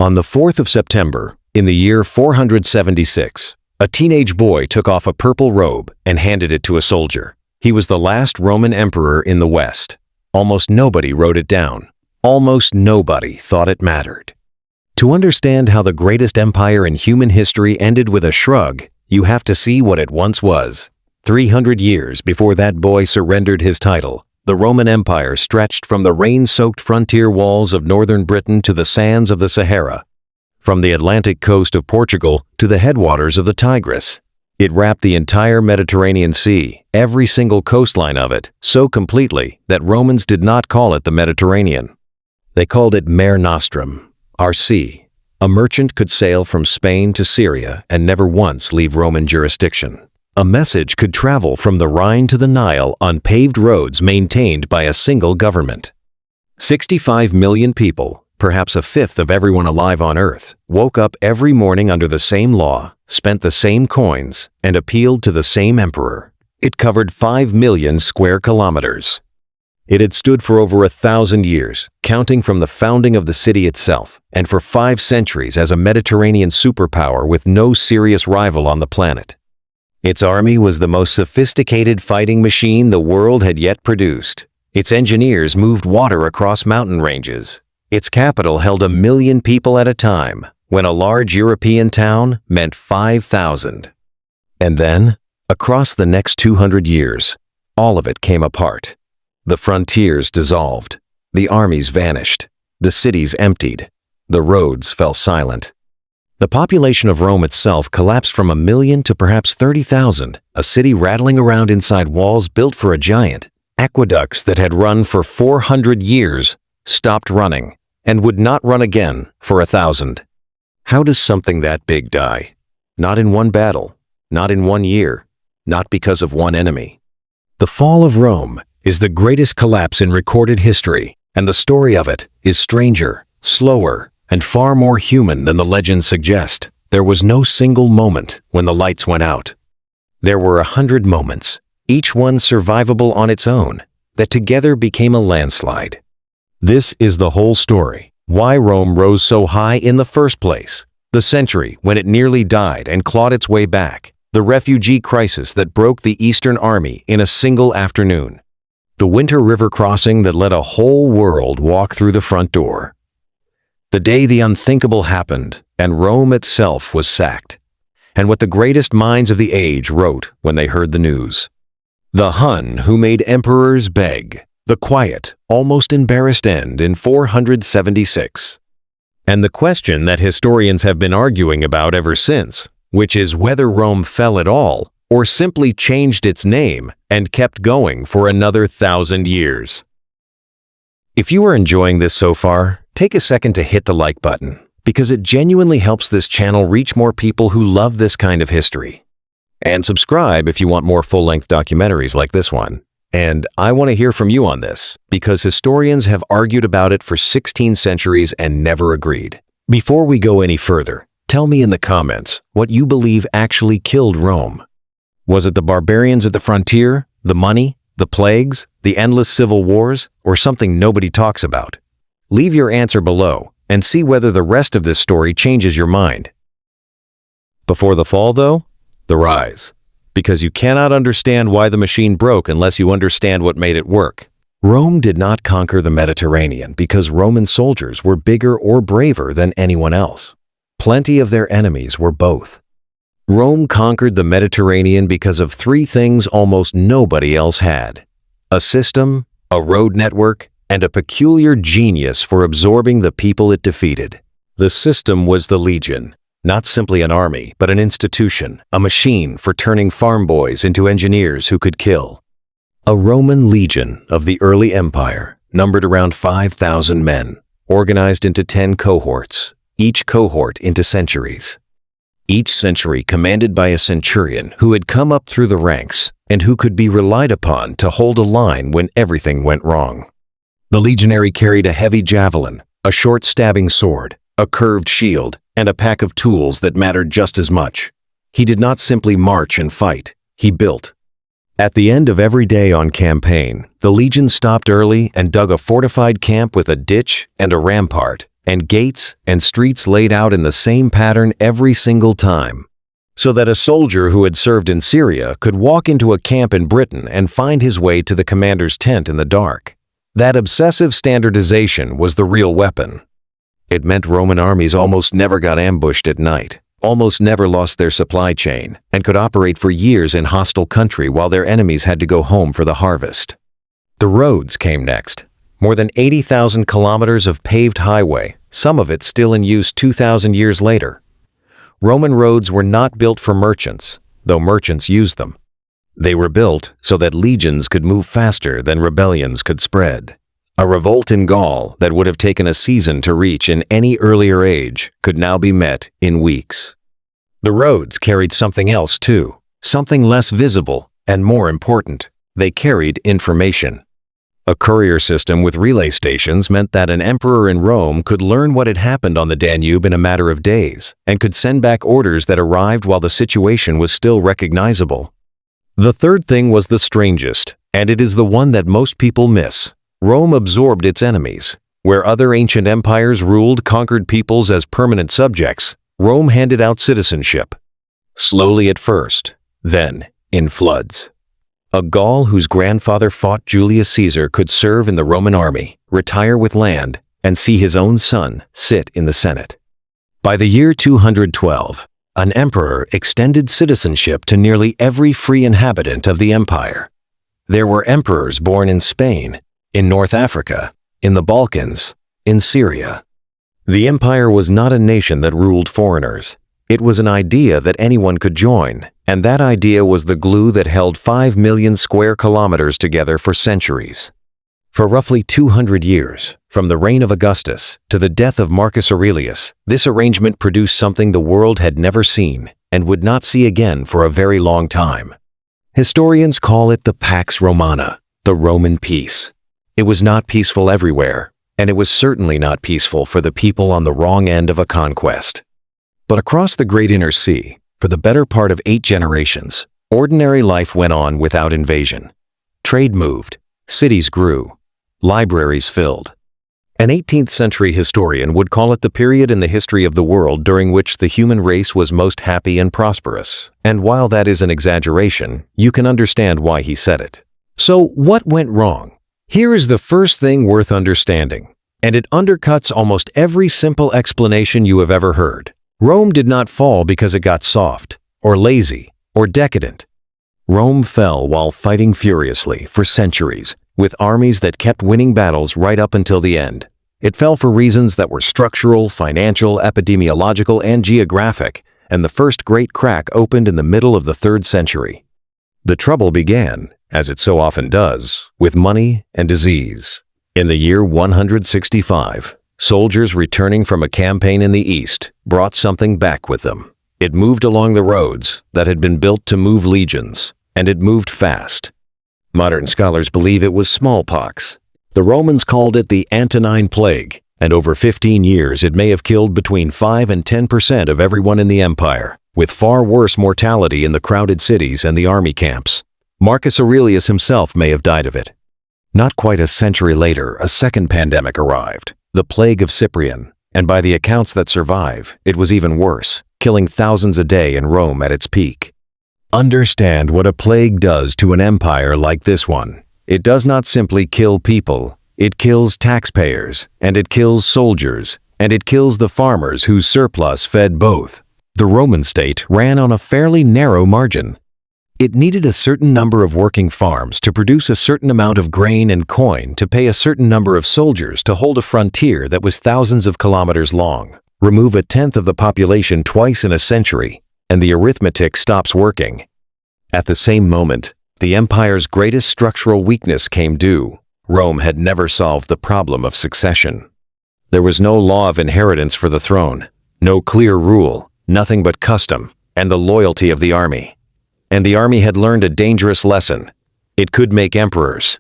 On the 4th of September, in the year 476, a teenage boy took off a purple robe and handed it to a soldier. He was the last Roman emperor in the West. Almost nobody wrote it down. Almost nobody thought it mattered. To understand how the greatest empire in human history ended with a shrug, you have to see what it once was. 300 years before that boy surrendered his title, the Roman Empire stretched from the rain-soaked frontier walls of northern Britain to the sands of the Sahara, from the Atlantic coast of Portugal to the headwaters of the Tigris. It wrapped the entire Mediterranean Sea, every single coastline of it, so completely that Romans did not call it the Mediterranean. They called it Mare Nostrum, our sea. A merchant could sail from Spain to Syria and never once leave Roman jurisdiction. A message could travel from the Rhine to the Nile on paved roads maintained by a single government. 65 million people, perhaps a fifth of everyone alive on Earth, woke up every morning under the same law, spent the same coins, and appealed to the same emperor. It covered 5 million square kilometers. It had stood for over 1,000 years, counting from the founding of the city itself, and for 5 centuries as a Mediterranean superpower with no serious rival on the planet. Its army was the most sophisticated fighting machine the world had yet produced. Its engineers moved water across mountain ranges. Its capital held 1 million people at a time, when a large European town meant 5,000. And then, across the next 200 years, all of it came apart. The frontiers dissolved. The armies vanished. The cities emptied. The roads fell silent. The population of Rome itself collapsed from 1 million to perhaps 30,000, a city rattling around inside walls built for a giant. Aqueducts that had run for 400 years stopped running and would not run again for 1,000. How does something that big die? Not in one battle, not in 1 year, not because of one enemy. The fall of Rome is the greatest collapse in recorded history, and the story of it is stranger, slower, and far more human than the legends suggest. There was no single moment when the lights went out. There were 100 moments, each one survivable on its own, that together became a landslide. This is the whole story. Why Rome rose so high in the first place. The century when it nearly died and clawed its way back. The refugee crisis that broke the Eastern Army in a single afternoon. The winter river crossing that let a whole world walk through the front door. The day the unthinkable happened and Rome itself was sacked. And what the greatest minds of the age wrote when they heard the news. The Hun who made emperors beg. The quiet, almost embarrassed end in 476. And the question that historians have been arguing about ever since, which is whether Rome fell at all or simply changed its name and kept going for another 1,000 years. If you are enjoying this so far, take a second to hit the like button, because it genuinely helps this channel reach more people who love this kind of history. And subscribe if you want more full-length documentaries like this one. And I want to hear from you on this, because historians have argued about it for 16 centuries and never agreed. Before we go any further, tell me in the comments what you believe actually killed Rome. Was it the barbarians at the frontier, the money, the plagues, the endless civil wars, or something nobody talks about? Leave your answer below and see whether the rest of this story changes your mind. Before the fall, though, the rise. Because you cannot understand why the machine broke unless you understand what made it work. Rome did not conquer the Mediterranean because Roman soldiers were bigger or braver than anyone else. Plenty of their enemies were both. Rome conquered the Mediterranean because of 3 things almost nobody else had: a system, a road network, and a peculiar genius for absorbing the people it defeated. The system was the legion, not simply an army, but an institution, a machine for turning farm boys into engineers who could kill. A Roman legion of the early empire numbered around 5,000 men, organized into 10 cohorts, each cohort into centuries. Each century commanded by a centurion who had come up through the ranks and who could be relied upon to hold a line when everything went wrong. The legionary carried a heavy javelin, a short stabbing sword, a curved shield, and a pack of tools that mattered just as much. He did not simply march and fight, he built. At the end of every day on campaign, the legion stopped early and dug a fortified camp with a ditch and a rampart, and gates and streets laid out in the same pattern every single time, so that a soldier who had served in Syria could walk into a camp in Britain and find his way to the commander's tent in the dark. That obsessive standardization was the real weapon. It meant Roman armies almost never got ambushed at night, almost never lost their supply chain, and could operate for years in hostile country while their enemies had to go home for the harvest. The roads came next. More than 80,000 kilometers of paved highway, some of it still in use 2,000 years later. Roman roads were not built for merchants, though merchants used them. They were built so that legions could move faster than rebellions could spread. A revolt in Gaul that would have taken a season to reach in any earlier age could now be met in weeks. The roads carried something else too, something less visible and more important. They carried information. A courier system with relay stations meant that an emperor in Rome could learn what had happened on the Danube in a matter of days and could send back orders that arrived while the situation was still recognizable. The third thing was the strangest, and it is the one that most people miss. Rome absorbed its enemies. Where other ancient empires ruled conquered peoples as permanent subjects, Rome handed out citizenship. Slowly at first, then in floods. A Gaul whose grandfather fought Julius Caesar could serve in the Roman army, retire with land, and see his own son sit in the Senate. By the year 212, an emperor extended citizenship to nearly every free inhabitant of the empire. There were emperors born in Spain, in North Africa, in the Balkans, in Syria. The empire was not a nation that ruled foreigners. It was an idea that anyone could join, and that idea was the glue that held 5 million square kilometers together for centuries. For roughly 200 years, from the reign of Augustus to the death of Marcus Aurelius, this arrangement produced something the world had never seen and would not see again for a very long time. Historians call it the Pax Romana, the Roman peace. It was not peaceful everywhere, and it was certainly not peaceful for the people on the wrong end of a conquest. But across the great inner sea, for the better part of 8 generations, ordinary life went on without invasion. Trade moved, cities grew, libraries filled. An 18th century historian would call it the period in the history of the world during which the human race was most happy and prosperous, and while that is an exaggeration, you can understand why he said it. So what went wrong? Here is the first thing worth understanding, and it undercuts almost every simple explanation you have ever heard. Rome did not fall because it got soft, or lazy, or decadent. Rome fell while fighting furiously for centuries, with armies that kept winning battles right up until the end. It fell for reasons that were structural, financial, epidemiological, and geographic, and the first great crack opened in the middle of the 3rd century. The trouble began, as it so often does, with money and disease. In the year 165, soldiers returning from a campaign in the east brought something back with them. It moved along the roads that had been built to move legions, and it moved fast. Modern scholars believe it was smallpox. The Romans called it the Antonine plague, and over 15 years it may have killed between 5 and 10% of everyone in the empire, with far worse mortality in the crowded cities and the army camps. Marcus Aurelius himself may have died of it. Not quite a century later, a second pandemic arrived, the plague of Cyprian, and by the accounts that survive, it was even worse, killing thousands a day in Rome at its peak. Understand what a plague does to an empire like this one. It does not simply kill people, it kills taxpayers, and it kills soldiers, and it kills the farmers whose surplus fed both. The Roman state ran on a fairly narrow margin. It needed a certain number of working farms to produce a certain amount of grain and coin to pay a certain number of soldiers to hold a frontier that was thousands of kilometers long. Remove 1/10 of the population twice in a century, and the arithmetic stops working. At the same moment, the empire's greatest structural weakness came due. Rome had never solved the problem of succession. There was no law of inheritance for the throne, no clear rule, nothing but custom and the loyalty of the army. And the army had learned a dangerous lesson. It could make emperors.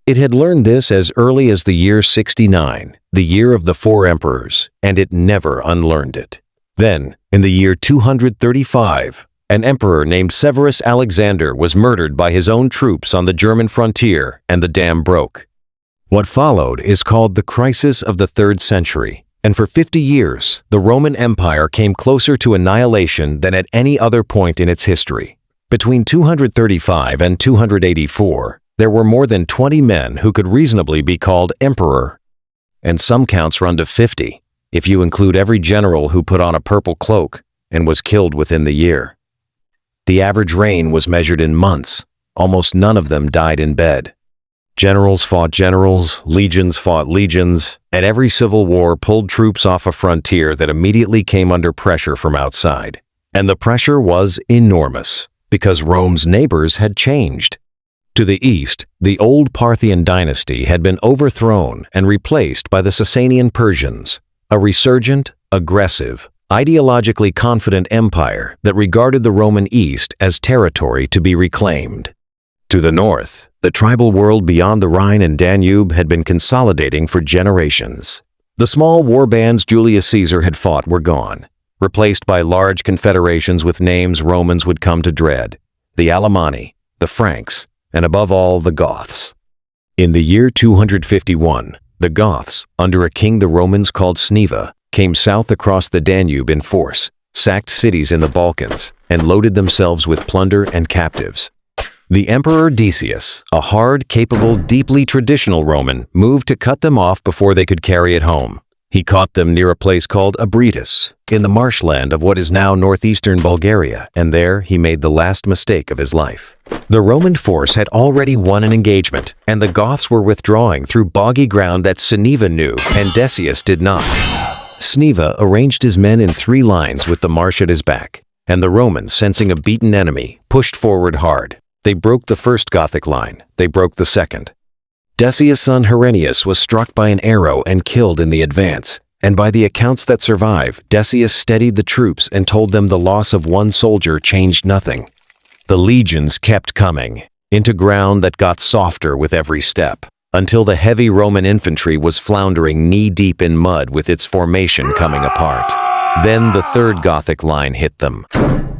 It had learned this as early as the year 69, the year of the 4 emperors, and it never unlearned it. Then, in the year 235, an emperor named Severus Alexander was murdered by his own troops on the German frontier, and the dam broke. What followed is called the crisis of the 3rd century, and for 50 years, the Roman Empire came closer to annihilation than at any other point in its history. Between 235 and 284, there were more than 20 men who could reasonably be called emperor, and some counts run to 50, if you include every general who put on a purple cloak and was killed within the year. The average reign was measured in months. Almost none of them died in bed. Generals fought generals, legions fought legions, and every civil war pulled troops off a frontier that immediately came under pressure from outside. And the pressure was enormous, because Rome's neighbors had changed. To the east, the old Parthian dynasty had been overthrown and replaced by the Sasanian Persians, a resurgent, aggressive, ideologically confident empire that regarded the Roman East as territory to be reclaimed. To the north, the tribal world beyond the Rhine and Danube had been consolidating for generations. The small war bands Julius Caesar had fought were gone, replaced by large confederations with names Romans would come to dread: the Alemanni, the Franks, and above all, the Goths. In the year 251, the Goths, under a king the Romans called Sneva, came south across the Danube in force, sacked cities in the Balkans, and loaded themselves with plunder and captives. The Emperor Decius, a hard, capable, deeply traditional Roman, moved to cut them off before they could carry it home. He caught them near a place called Abritus, in the marshland of what is now northeastern Bulgaria, and there he made the last mistake of his life. The Roman force had already won an engagement, and the Goths were withdrawing through boggy ground that Sneva knew, and Decius did not. Sneva arranged his men in 3 lines with the marsh at his back, and the Romans, sensing a beaten enemy, pushed forward hard. They broke the first Gothic line. They broke the second. Decius' son Herennius was struck by an arrow and killed in the advance, and by the accounts that survive, Decius steadied the troops and told them the loss of 1 soldier changed nothing. The legions kept coming, into ground that got softer with every step, until the heavy Roman infantry was floundering knee-deep in mud with its formation coming apart. Then the 3rd Gothic line hit them.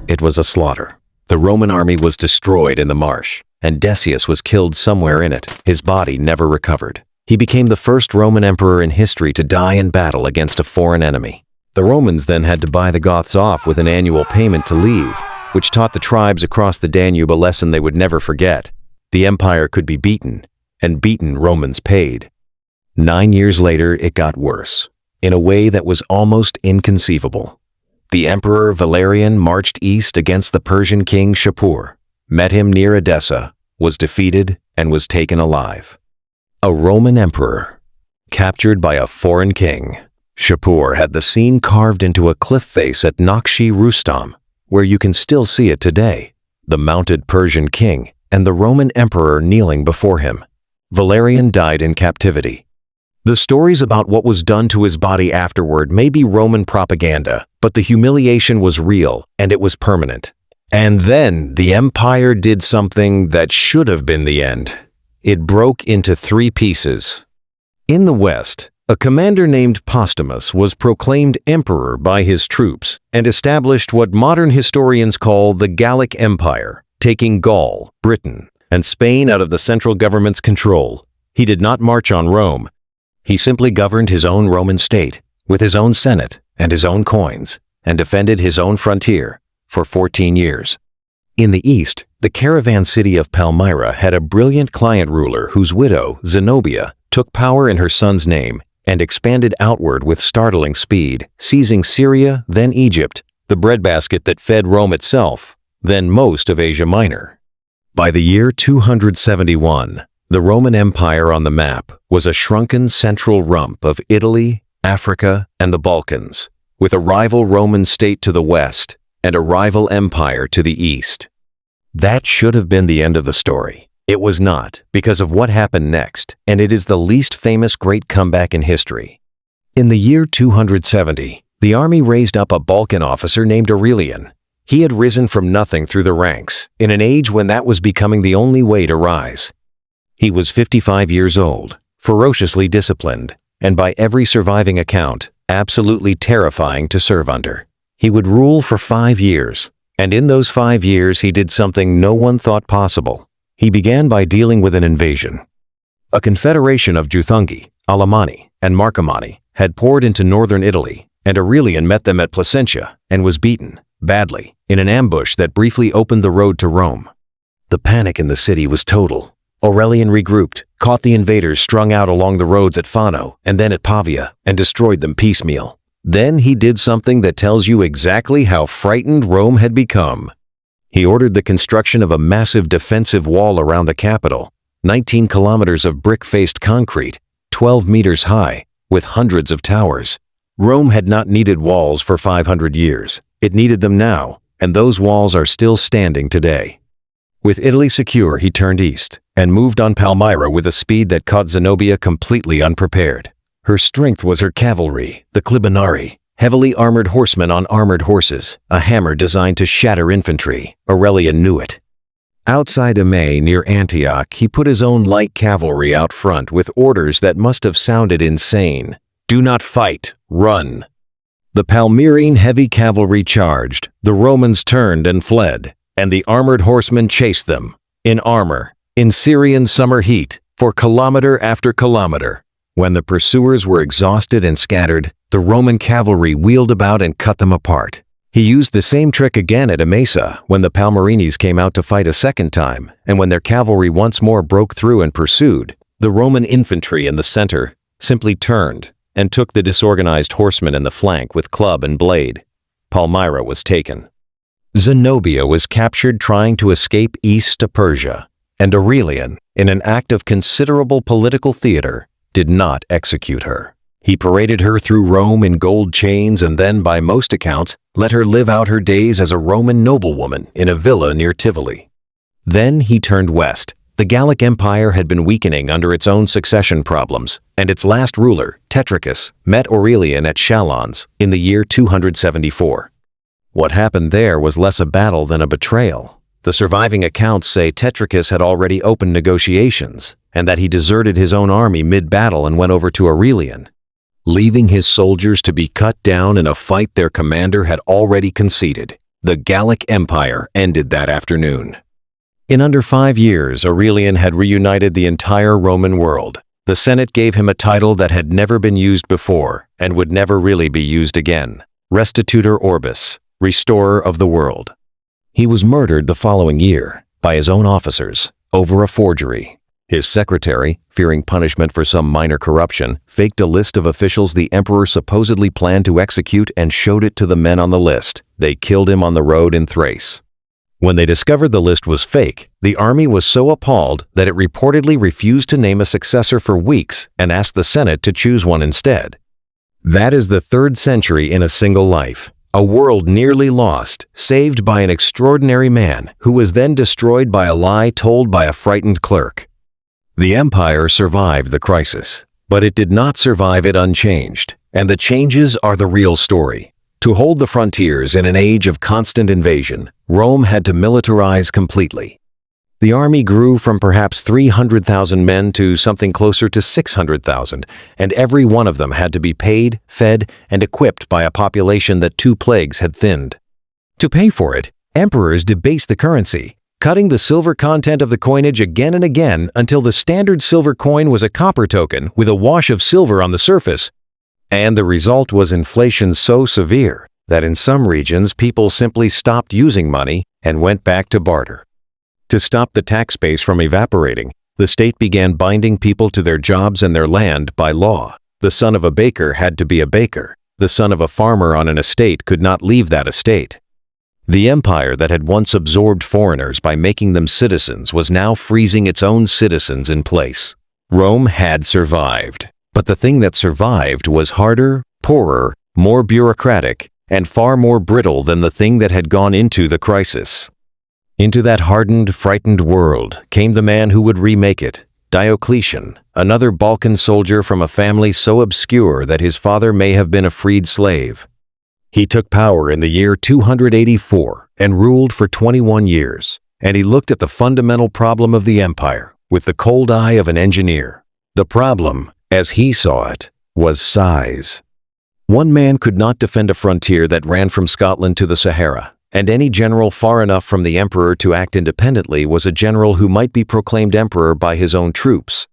It was a slaughter. The Roman army was destroyed in the marsh, and Decius was killed somewhere in it. His body never recovered. He became the first Roman emperor in history to die in battle against a foreign enemy. The Romans then had to buy the Goths off with an annual payment to leave, which taught the tribes across the Danube a lesson they would never forget. The empire could be beaten, and beaten Romans paid. 9 years later, it got worse, in a way that was almost inconceivable. The Emperor Valerian marched east against the Persian king Shapur, met him near Edessa, was defeated, and was taken alive. A Roman emperor, captured by a foreign king. Shapur had the scene carved into a cliff face at Nakshi Rustam, where you can still see it today, the mounted Persian king and the Roman emperor kneeling before him. Valerian died in captivity. The stories about what was done to his body afterward may be Roman propaganda, but the humiliation was real and it was permanent. And then the empire did something that should have been the end. It broke into 3 pieces. In the West, a commander named Postumus was proclaimed emperor by his troops and established what modern historians call the Gallic Empire, taking Gaul, Britain, and Spain out of the central government's control. He did not march on Rome. He simply governed his own Roman state, with his own senate and his own coins, and defended his own frontier for 14 years. In the east, the caravan city of Palmyra had a brilliant client ruler whose widow, Zenobia, took power in her son's name and expanded outward with startling speed, seizing Syria, then Egypt, the breadbasket that fed Rome itself, then most of Asia Minor. By the year 271, the Roman Empire on the map was a shrunken central rump of Italy, Africa, and the Balkans, with a rival Roman state to the west and a rival empire to the east. That should have been the end of the story. It was not, because of what happened next, and it is the least famous great comeback in history. In the year 270, the army raised up a Balkan officer named Aurelian. He had risen from nothing through the ranks, in an age when that was becoming the only way to rise. He was 55 years old, ferociously disciplined, and by every surviving account, absolutely terrifying to serve under. He would rule for 5 years, and in those 5 years he did something no one thought possible. He began by dealing with an invasion. A confederation of Juthungi, Alemanni, and Marcomanni had poured into northern Italy, and Aurelian met them at Placentia and was beaten, badly, in an ambush that briefly opened the road to Rome. The panic in the city was total. Aurelian regrouped, caught the invaders strung out along the roads at Fano and then at Pavia, and destroyed them piecemeal. Then he did something that tells you exactly how frightened Rome had become. He ordered the construction of a massive defensive wall around the capital, 19 kilometers of brick-faced concrete, 12 meters high, with hundreds of towers. Rome had not needed walls for 500 years. It needed them now, and those walls are still standing today. With Italy secure, he turned east and moved on Palmyra with a speed that caught Zenobia completely unprepared. Her strength was her cavalry, the Clibonari, heavily armored horsemen on armored horses, a hammer designed to shatter infantry. Aurelian knew it. Outside Emei near Antioch, he put his own light cavalry out front with orders that must have sounded insane. Do not fight, run. The Palmyrene heavy cavalry charged, the Romans turned and fled, and the armored horsemen chased them, in armor, in Syrian summer heat, for kilometer after kilometer. When the pursuers were exhausted and scattered, the Roman cavalry wheeled about and cut them apart. He used the same trick again at Emesa when the Palmyrenes came out to fight a second time, and when their cavalry once more broke through and pursued, the Roman infantry in the center simply turned and took the disorganized horsemen in the flank with club and blade. Palmyra was taken. Zenobia was captured trying to escape east to Persia, and Aurelian, in an act of considerable political theater, did not execute her. He paraded her through Rome in gold chains and then, by most accounts, let her live out her days as a Roman noblewoman in a villa near Tivoli. Then he turned west. The Gallic Empire had been weakening under its own succession problems, and its last ruler, Tetricus, met Aurelian at Chalons in the year 274. What happened there was less a battle than a betrayal. The surviving accounts say Tetricus had already opened negotiations, and that he deserted his own army mid-battle and went over to Aurelian, leaving his soldiers to be cut down in a fight their commander had already conceded. The Gallic Empire ended that afternoon. In under 5 years, Aurelian had reunited the entire Roman world. The Senate gave him a title that had never been used before and would never really be used again: Restitutor Orbis, restorer of the world. He was murdered the following year by his own officers over a forgery. His secretary, fearing punishment for some minor corruption, faked a list of officials the emperor supposedly planned to execute and showed it to the men on the list. They killed him on the road in Thrace. When they discovered the list was fake, the army was so appalled that it reportedly refused to name a successor for weeks and asked the Senate to choose one instead. That is the 3rd century in a single life. A world nearly lost, saved by an extraordinary man who was then destroyed by a lie told by a frightened clerk. The empire survived the crisis, but it did not survive it unchanged, and the changes are the real story. To hold the frontiers in an age of constant invasion, Rome had to militarize completely. The army grew from perhaps 300,000 men to something closer to 600,000, and every one of them had to be paid, fed, and equipped by a population that 2 plagues had thinned. To pay for it, emperors debased the currency, cutting the silver content of the coinage again and again until the standard silver coin was a copper token with a wash of silver on the surface. And the result was inflation so severe that in some regions people simply stopped using money and went back to barter. To stop the tax base from evaporating, the state began binding people to their jobs and their land by law. The son of a baker had to be a baker. The son of a farmer on an estate could not leave that estate. The empire that had once absorbed foreigners by making them citizens was now freezing its own citizens in place. Rome had survived, but the thing that survived was harder, poorer, more bureaucratic, and far more brittle than the thing that had gone into the crisis. Into that hardened, frightened world came the man who would remake it, Diocletian, another Balkan soldier from a family so obscure that his father may have been a freed slave. He took power in the year 284 and ruled for 21 years, and he looked at the fundamental problem of the empire with the cold eye of an engineer. The problem, as he saw it, was size. One man could not defend a frontier that ran from Scotland to the Sahara, and any general far enough from the emperor to act independently was a general who might be proclaimed emperor by his own troops.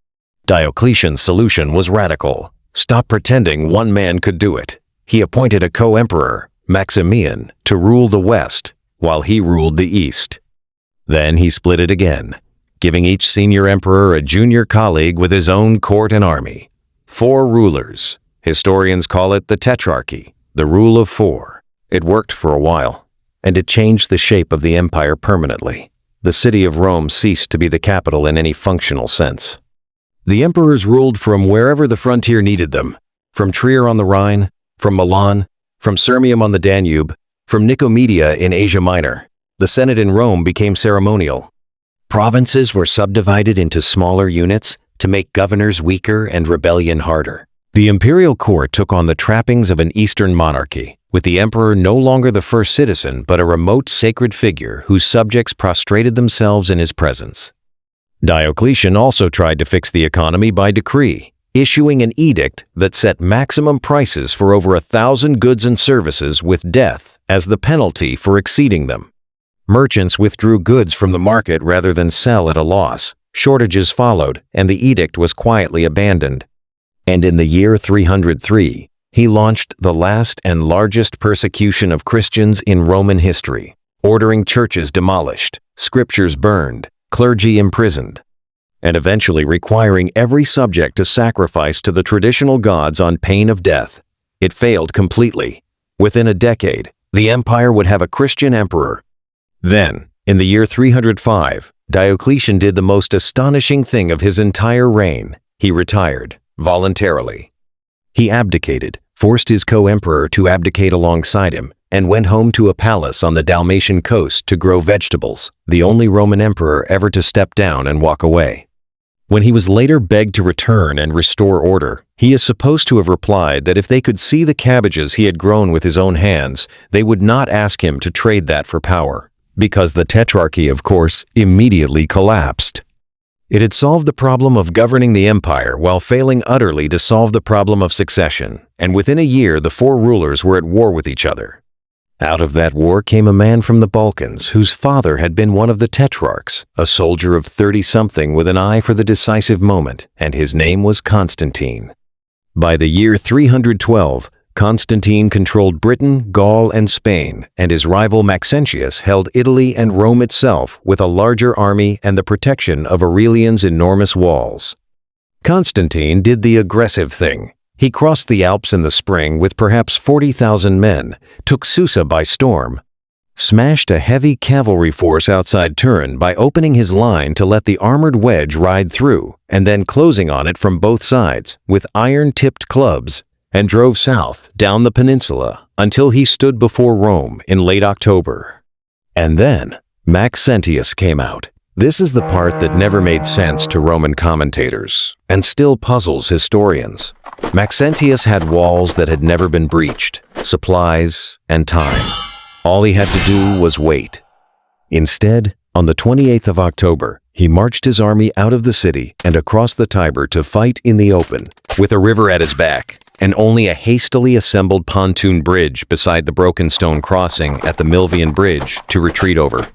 Diocletian's solution was radical. Stop pretending one man could do it. He appointed a co-emperor, Maximian, to rule the West, while he ruled the East. Then he split it again, giving each senior emperor a junior colleague with his own court and army. 4 rulers. Historians call it the Tetrarchy, the rule of 4. It worked for a while, and it changed the shape of the empire permanently. The city of Rome ceased to be the capital in any functional sense. The emperors ruled from wherever the frontier needed them, from Trier on the Rhine, from Milan, from Sirmium on the Danube, from Nicomedia in Asia Minor. The Senate in Rome became ceremonial. Provinces were subdivided into smaller units to make governors weaker and rebellion harder. The imperial court took on the trappings of an Eastern monarchy, with the emperor no longer the first citizen but a remote sacred figure whose subjects prostrated themselves in his presence. Diocletian also tried to fix the economy by decree, issuing an edict that set maximum prices for over 1,000 goods and services with death as the penalty for exceeding them. Merchants withdrew goods from the market rather than sell at a loss. Shortages followed, and the edict was quietly abandoned. And in the year 303, he launched the last and largest persecution of Christians in Roman history, ordering churches demolished, scriptures burned, clergy imprisoned, and eventually requiring every subject to sacrifice to the traditional gods on pain of death. It failed completely. Within a decade, the empire would have a Christian emperor. Then, in the year 305, Diocletian did the most astonishing thing of his entire reign. He retired, voluntarily. He abdicated, forced his co-emperor to abdicate alongside him, and went home to a palace on the Dalmatian coast to grow vegetables, the only Roman emperor ever to step down and walk away. When he was later begged to return and restore order, he is supposed to have replied that if they could see the cabbages he had grown with his own hands, they would not ask him to trade that for power, because the Tetrarchy, of course, immediately collapsed. It had solved the problem of governing the empire while failing utterly to solve the problem of succession, and within a year the 4 rulers were at war with each other. Out of that war came a man from the Balkans whose father had been one of the Tetrarchs, a soldier of 30-something with an eye for the decisive moment, and his name was Constantine. By the year 312, Constantine controlled Britain, Gaul, and Spain, and his rival Maxentius held Italy and Rome itself with a larger army and the protection of Aurelian's enormous walls. Constantine did the aggressive thing. He crossed the Alps in the spring with perhaps 40,000 men, took Susa by storm, smashed a heavy cavalry force outside Turin by opening his line to let the armored wedge ride through, and then closing on it from both sides with iron-tipped clubs, and drove south down the peninsula until he stood before Rome in late October. And then Maxentius came out. This is the part that never made sense to Roman commentators, and still puzzles historians. Maxentius had walls that had never been breached, supplies, and time. All he had to do was wait. Instead, on the 28th of October, he marched his army out of the city and across the Tiber to fight in the open, with a river at his back, and only a hastily assembled pontoon bridge beside the broken stone crossing at the Milvian Bridge to retreat over.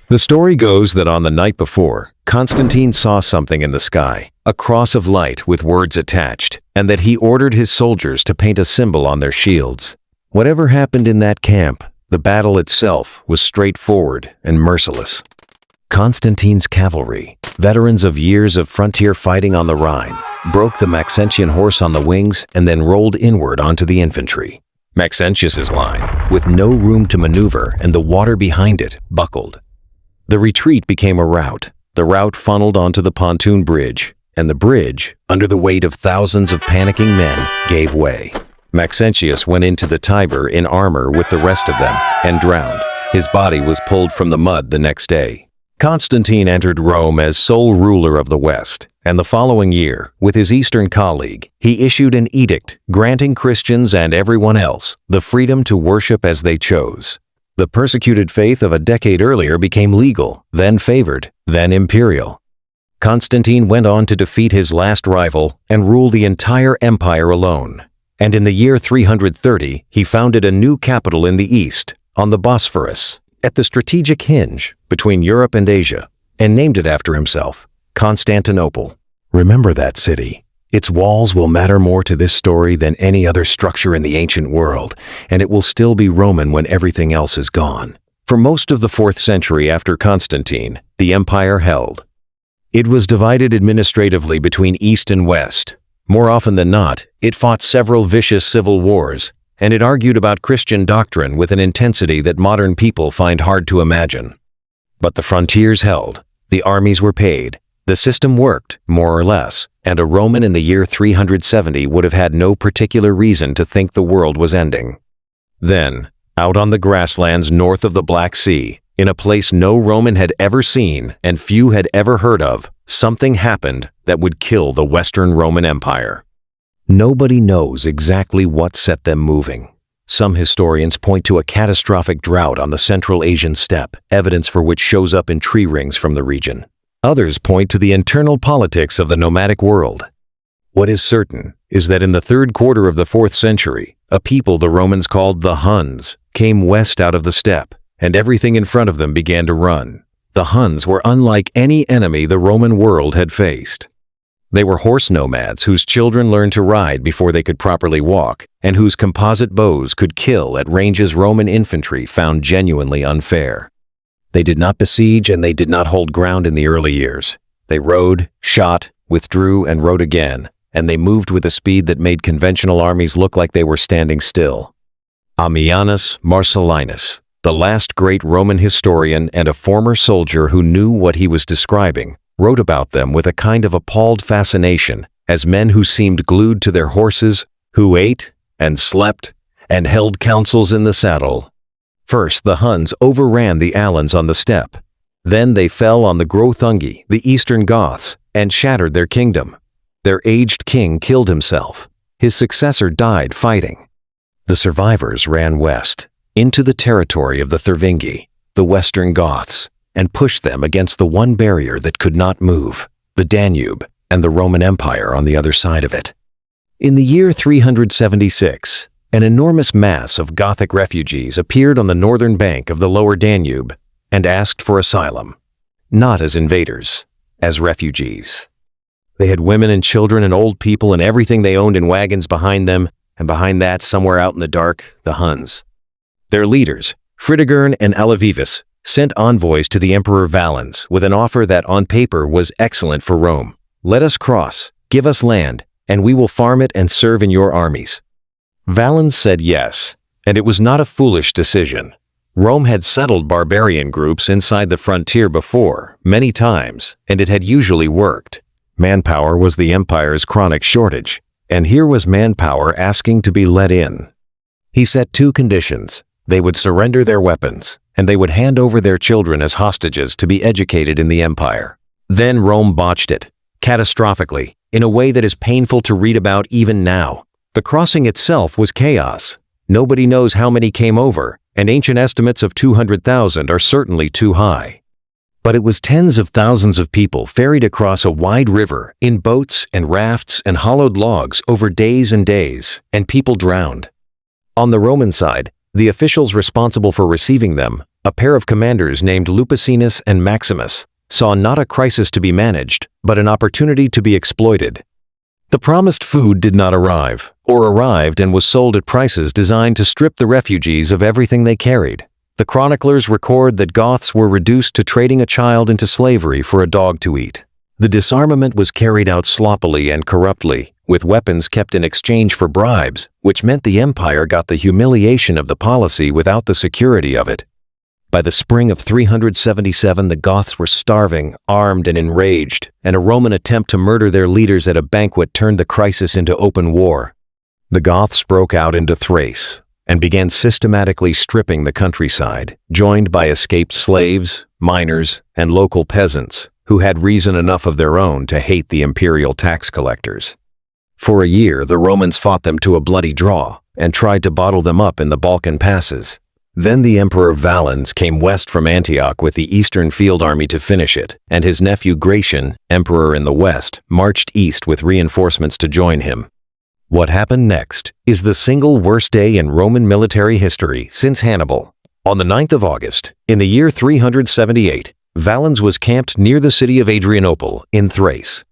The story goes that on the night before, Constantine saw something in the sky, a cross of light with words attached, and that he ordered his soldiers to paint a symbol on their shields. Whatever happened in that camp, the battle itself was straightforward and merciless. Constantine's cavalry, veterans of years of frontier fighting on the Rhine, broke the Maxentian horse on the wings and then rolled inward onto the infantry. Maxentius's line, with no room to maneuver and the water behind it, buckled. The retreat became a rout. The rout funneled onto the pontoon bridge, and the bridge, under the weight of thousands of panicking men, gave way. Maxentius went into the Tiber in armor with the rest of them and drowned. His body was pulled from the mud the next day. Constantine entered Rome as sole ruler of the West, and the following year, with his Eastern colleague, he issued an edict granting Christians and everyone else the freedom to worship as they chose. The persecuted faith of a decade earlier became legal, then favored, then imperial. Constantine went on to defeat his last rival and rule the entire empire alone. And in the year 330, he founded a new capital in the east, on the Bosphorus, at the strategic hinge between Europe and Asia, and named it after himself, Constantinople. Remember that city. Its walls will matter more to this story than any other structure in the ancient world, and it will still be Roman when everything else is gone. For most of the 4th century after Constantine, the empire held. It was divided administratively between East and West. More often than not, it fought several vicious civil wars, and it argued about Christian doctrine with an intensity that modern people find hard to imagine. But the frontiers held, the armies were paid, the system worked, more or less, and a Roman in the year 370 would have had no particular reason to think the world was ending. Then, out on the grasslands north of the Black Sea, in a place no Roman had ever seen and few had ever heard of, something happened that would kill the Western Roman Empire. Nobody knows exactly what set them moving. Some historians point to a catastrophic drought on the Central Asian steppe, evidence for which shows up in tree rings from the region. Others point to the internal politics of the nomadic world. What is certain is that in the 3rd quarter of the 4th century, a people the Romans called the Huns came west out of the steppe, and everything in front of them began to run. The Huns were unlike any enemy the Roman world had faced. They were horse nomads whose children learned to ride before they could properly walk, and whose composite bows could kill at ranges Roman infantry found genuinely unfair. They did not besiege and they did not hold ground in the early years. They rode, shot, withdrew, and rode again, and they moved with a speed that made conventional armies look like they were standing still. Ammianus Marcellinus, the last great Roman historian and a former soldier who knew what he was describing, wrote about them with a kind of appalled fascination as men who seemed glued to their horses, who ate and slept and held councils in the saddle. First, the Huns overran the Alans on the steppe. Then they fell on the Greuthungi, the Eastern Goths, and shattered their kingdom. Their aged king killed himself. His successor died fighting. The survivors ran west, into the territory of the Thervingi, the Western Goths, and pushed them against the one barrier that could not move, the Danube, and the Roman Empire on the other side of it. In the year 376, an enormous mass of Gothic refugees appeared on the northern bank of the lower Danube and asked for asylum, not as invaders, as refugees. They had women and children and old people and everything they owned in wagons behind them, and behind that, somewhere out in the dark, the Huns. Their leaders, Fritigern and Alavivus, sent envoys to the Emperor Valens with an offer that on paper was excellent for Rome. Let us cross, give us land, and we will farm it and serve in your armies. Valens said yes, and it was not a foolish decision. Rome had settled barbarian groups inside the frontier before, many times, and it had usually worked. Manpower was the empire's chronic shortage, and here was manpower asking to be let in. He set 2 conditions. They would surrender their weapons, and they would hand over their children as hostages to be educated in the empire. Then Rome botched it, catastrophically, in a way that is painful to read about even now. The crossing itself was chaos. Nobody knows how many came over, and ancient estimates of 200,000 are certainly too high. But it was tens of thousands of people ferried across a wide river in boats and rafts and hollowed logs over days and days, and people drowned. On the Roman side, the officials responsible for receiving them, a pair of commanders named Lupicinus and Maximus, saw not a crisis to be managed, but an opportunity to be exploited. The promised food did not arrive, or arrived and was sold at prices designed to strip the refugees of everything they carried. The chroniclers record that Goths were reduced to trading a child into slavery for a dog to eat. The disarmament was carried out sloppily and corruptly, with weapons kept in exchange for bribes, which meant the empire got the humiliation of the policy without the security of it. By the spring of 377, the Goths were starving, armed, and enraged, and a Roman attempt to murder their leaders at a banquet turned the crisis into open war. The Goths broke out into Thrace and began systematically stripping the countryside, joined by escaped slaves, miners, and local peasants who had reason enough of their own to hate the imperial tax collectors. For a year, the Romans fought them to a bloody draw and tried to bottle them up in the Balkan passes. Then the Emperor Valens came west from Antioch with the Eastern Field Army to finish it, and his nephew Gratian, emperor in the west, marched east with reinforcements to join him. What happened next is the single worst day in Roman military history since Hannibal. On the 9th of August, in the year 378, Valens was camped near the city of Adrianople in Thrace.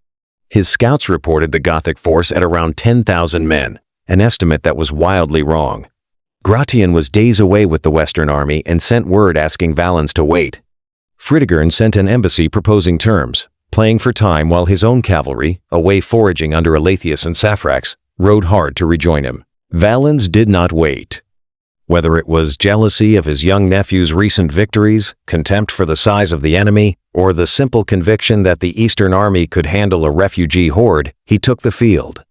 His scouts reported the Gothic force at around 10,000 men, an estimate that was wildly wrong. Gratian was days away with the Western army and sent word asking Valens to wait. Fritigern sent an embassy proposing terms, playing for time while his own cavalry, away foraging under Aetius and Saphrax, rode hard to rejoin him. Valens did not wait. Whether it was jealousy of his young nephew's recent victories, contempt for the size of the enemy, or the simple conviction that the Eastern army could handle a refugee horde, he took the field.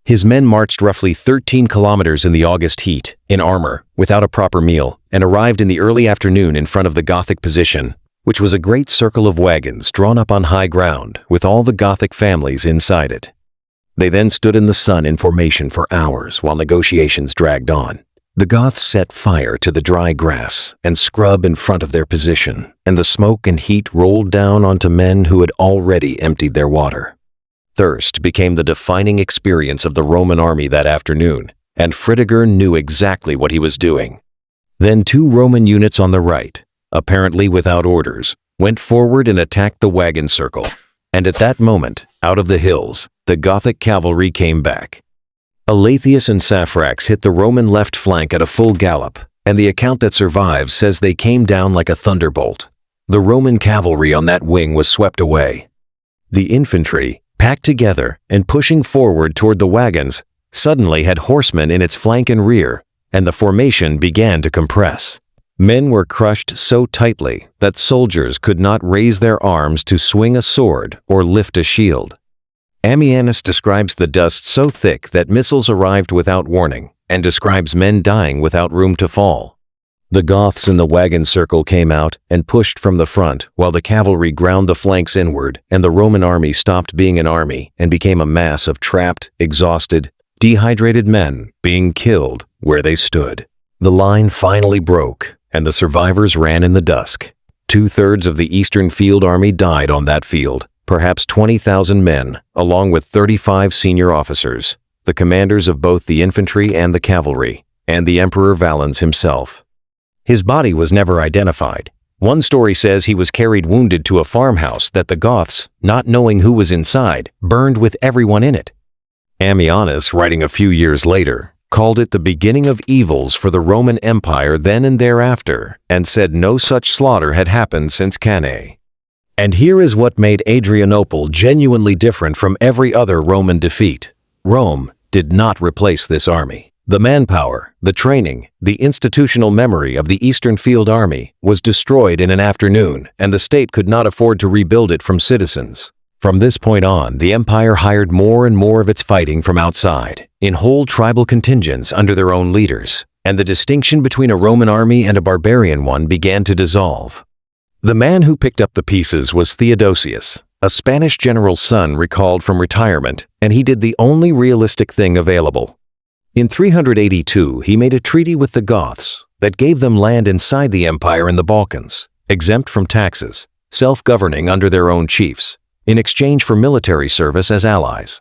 His men marched roughly 13 kilometers in the August heat, in armor, without a proper meal, and arrived in the early afternoon in front of the Gothic position, which was a great circle of wagons drawn up on high ground, with all the Gothic families inside it. They then stood in the sun in formation for hours while negotiations dragged on. The Goths set fire to the dry grass and scrub in front of their position, and the smoke and heat rolled down onto men who had already emptied their water. Thirst became the defining experience of the Roman army that afternoon, and Fritigern knew exactly what he was doing. Then 2 Roman units on the right, apparently without orders, went forward and attacked the wagon circle, and at that moment, out of the hills, the Gothic cavalry came back. Aetius and Saphrax hit the Roman left flank at a full gallop, and the account that survives says they came down like a thunderbolt. The Roman cavalry on that wing was swept away. The infantry, packed together and pushing forward toward the wagons, suddenly had horsemen in its flank and rear, and the formation began to compress. Men were crushed so tightly that soldiers could not raise their arms to swing a sword or lift a shield. Ammianus describes the dust so thick that missiles arrived without warning, and describes men dying without room to fall. The Goths in the wagon circle came out and pushed from the front while the cavalry ground the flanks inward, and the Roman army stopped being an army and became a mass of trapped, exhausted, dehydrated men being killed where they stood. The line finally broke, and the survivors ran in the dusk. 2/3 of the Eastern Field Army died on that field, perhaps 20,000 men, along with 35 senior officers, the commanders of both the infantry and the cavalry, and the Emperor Valens himself. His body was never identified. One story says he was carried wounded to a farmhouse that the Goths, not knowing who was inside, burned with everyone in it. Ammianus, writing a few years later, called it the beginning of evils for the Roman Empire then and thereafter, and said no such slaughter had happened since Cannae. And here is what made Adrianople genuinely different from every other Roman defeat. Rome did not replace this army. The manpower, the training, the institutional memory of the Eastern Field Army was destroyed in an afternoon, and the state could not afford to rebuild it from citizens. From this point on, the empire hired more and more of its fighting from outside, in whole tribal contingents under their own leaders, and the distinction between a Roman army and a barbarian one began to dissolve. The man who picked up the pieces was Theodosius, a Spanish general's son recalled from retirement, and he did the only realistic thing available. In 382, he made a treaty with the Goths that gave them land inside the empire in the Balkans, exempt from taxes, self-governing under their own chiefs, in exchange for military service as allies.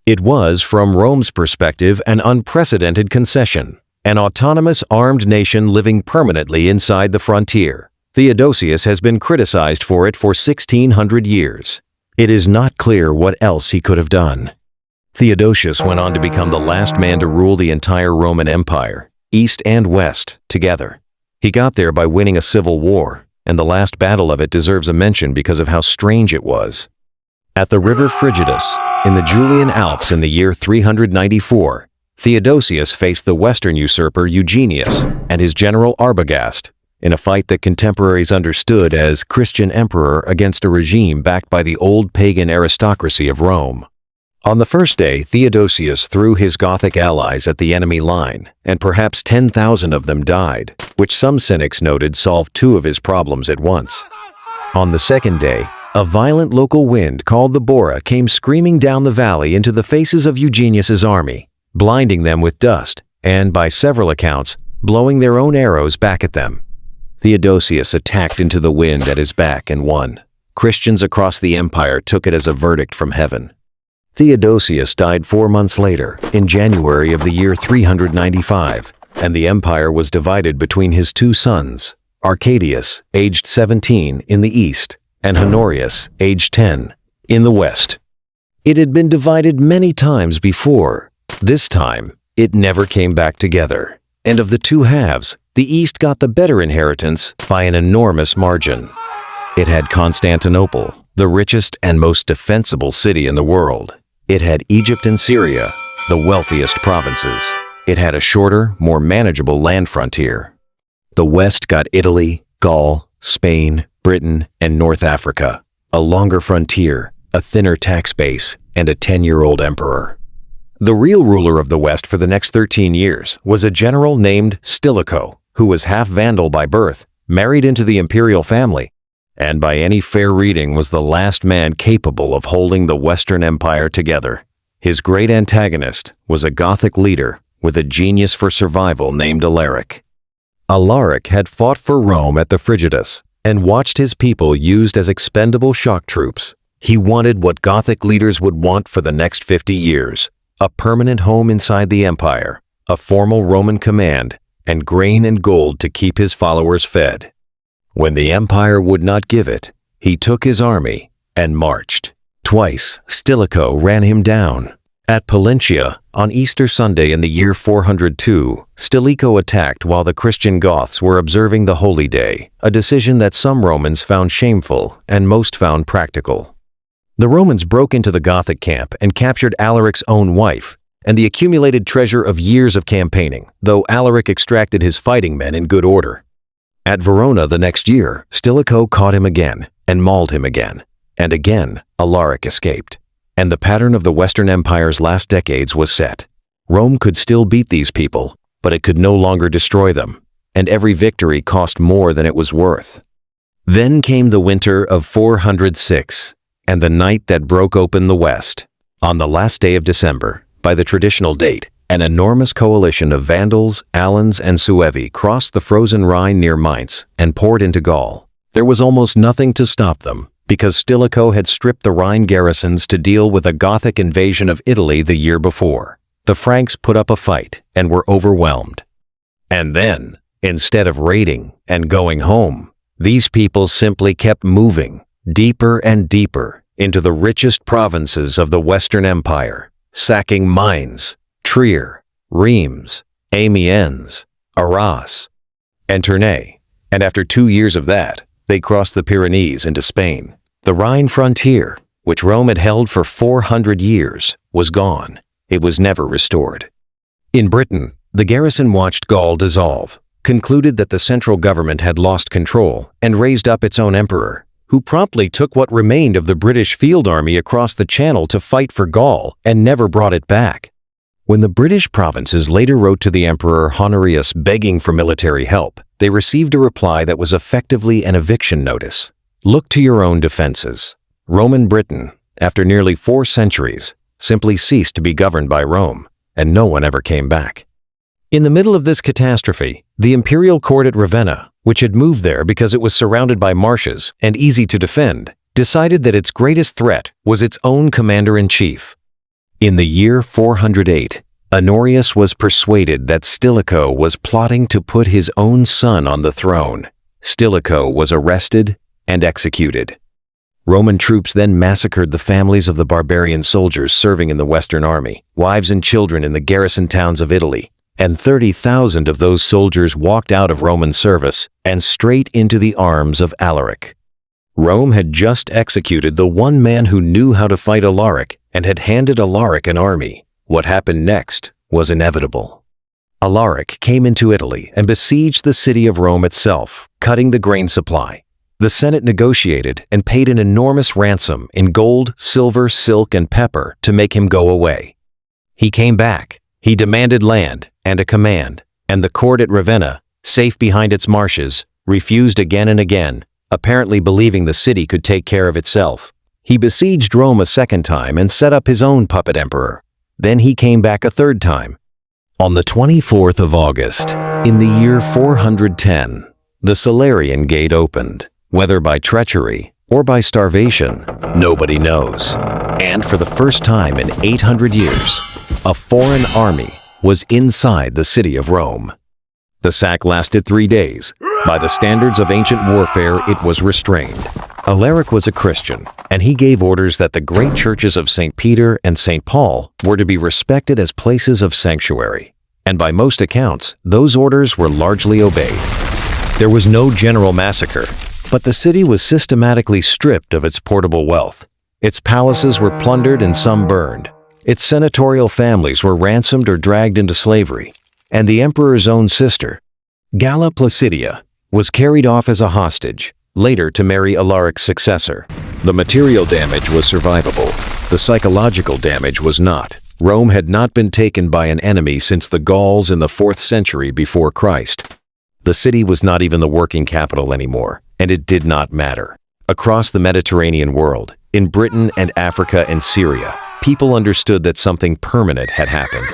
It was, from Rome's perspective, an unprecedented concession, an autonomous armed nation living permanently inside the frontier. Theodosius has been criticized for it for 1,600 years. It is not clear what else he could have done. Theodosius went on to become the last man to rule the entire Roman Empire, east and west, together. He got there by winning a civil war, and the last battle of it deserves a mention because of how strange it was. At the river Frigidus, in the Julian Alps in the year 394, Theodosius faced the western usurper Eugenius and his general Arbogast, in a fight that contemporaries understood as Christian emperor against a regime backed by the old pagan aristocracy of Rome. On the first day, Theodosius threw his Gothic allies at the enemy line, and perhaps 10,000 of them died, which some cynics noted solved 2 of his problems at once. On the second day, a violent local wind called the Bora came screaming down the valley into the faces of Eugenius's army, blinding them with dust, and, by several accounts, blowing their own arrows back at them. Theodosius attacked into the wind at his back and won. Christians across the empire took it as a verdict from heaven. Theodosius died 4 months later, in January of the year 395, and the empire was divided between his 2 sons, Arcadius, aged 17, in the east, and Honorius, aged 10, in the west. It had been divided many times before. This time, it never came back together. And of the two halves, the East got the better inheritance by an enormous margin. It had Constantinople, the richest and most defensible city in the world. It had Egypt and Syria, the wealthiest provinces. It had a shorter, more manageable land frontier. The West got Italy, Gaul, Spain, Britain, and North Africa, a longer frontier, a thinner tax base, and a 10-year-old emperor. The real ruler of the West for the next 13 years was a general named Stilicho, who was half Vandal by birth, married into the imperial family, and by any fair reading was the last man capable of holding the Western Empire together. His great antagonist was a Gothic leader with a genius for survival named Alaric. Alaric had fought for Rome at the Frigidus and watched his people used as expendable shock troops. He wanted what Gothic leaders would want for the next 50 years, a permanent home inside the empire, a formal Roman command, and grain and gold to keep his followers fed. When the empire would not give it, he took his army and marched. Twice, Stilicho ran him down. At Pollentia, on Easter Sunday in the year 402, Stilicho attacked while the Christian Goths were observing the holy day, a decision that some Romans found shameful and most found practical. The Romans broke into the Gothic camp and captured Alaric's own wife and the accumulated treasure of years of campaigning, though Alaric extracted his fighting men in good order. At Verona the next year, Stilicho caught him again and mauled him again, and again Alaric escaped. And the pattern of the Western Empire's last decades was set. Rome could still beat these people, but it could no longer destroy them, and every victory cost more than it was worth. Then came the winter of 406, and the night that broke open the West. On the last day of December, by the traditional date, an enormous coalition of Vandals, Alans, and Suevi crossed the frozen Rhine near Mainz and poured into Gaul. There was almost nothing to stop them, because Stilicho had stripped the Rhine garrisons to deal with a Gothic invasion of Italy the year before. The Franks put up a fight and were overwhelmed. And then, instead of raiding and going home, these people simply kept moving deeper and deeper into the richest provinces of the Western Empire, sacking Mainz, Trier, Reims, Amiens, Arras, and Tournai. And after 2 years of that, they crossed the Pyrenees into Spain. The Rhine frontier, which Rome had held for 400 years, was gone. It was never restored. In Britain, the garrison watched Gaul dissolve, concluded that the central government had lost control, and raised up its own emperor, who promptly took what remained of the British field army across the Channel to fight for Gaul and never brought it back. When the British provinces later wrote to the Emperor Honorius begging for military help, they received a reply that was effectively an eviction notice. Look to your own defenses. Roman Britain, after nearly 4 centuries, simply ceased to be governed by Rome, and no one ever came back. In the middle of this catastrophe, the imperial court at Ravenna, which had moved there because it was surrounded by marshes and easy to defend, decided that its greatest threat was its own commander-in-chief. In the year 408, Honorius was persuaded that Stilicho was plotting to put his own son on the throne. Stilicho was arrested and executed. Roman troops then massacred the families of the barbarian soldiers serving in the Western Army, wives and children in the garrison towns of Italy, and 30,000 of those soldiers walked out of Roman service and straight into the arms of Alaric. Rome had just executed the one man who knew how to fight Alaric and had handed Alaric an army. What happened next was inevitable. Alaric came into Italy and besieged the city of Rome itself, cutting the grain supply. The Senate negotiated and paid an enormous ransom in gold, silver, silk, and pepper to make him go away. He came back. He demanded land and a command, and the court at Ravenna, safe behind its marshes, refused again and again, apparently believing the city could take care of itself. He besieged Rome a second time and set up his own puppet emperor. Then he came back a third time. On the 24th of August, in the year 410, the Salarian Gate opened. Whether by treachery or by starvation, nobody knows. And for the first time in 800 years, a foreign army was inside the city of Rome. The sack lasted 3 days, By the standards of ancient warfare, it was restrained. Alaric was a Christian, and he gave orders that the great churches of St. Peter and St. Paul were to be respected as places of sanctuary. And by most accounts, those orders were largely obeyed. There was no general massacre, but the city was systematically stripped of its portable wealth. Its palaces were plundered and some burned. Its senatorial families were ransomed or dragged into slavery. And the emperor's own sister, Galla Placidia, was carried off as a hostage, later to marry Alaric's successor. The material damage was survivable. The psychological damage was not. Rome had not been taken by an enemy since the Gauls in the 4th century before Christ. The city was not even the working capital anymore, and it did not matter. Across the Mediterranean world, in Britain and Africa and Syria, people understood that something permanent had happened.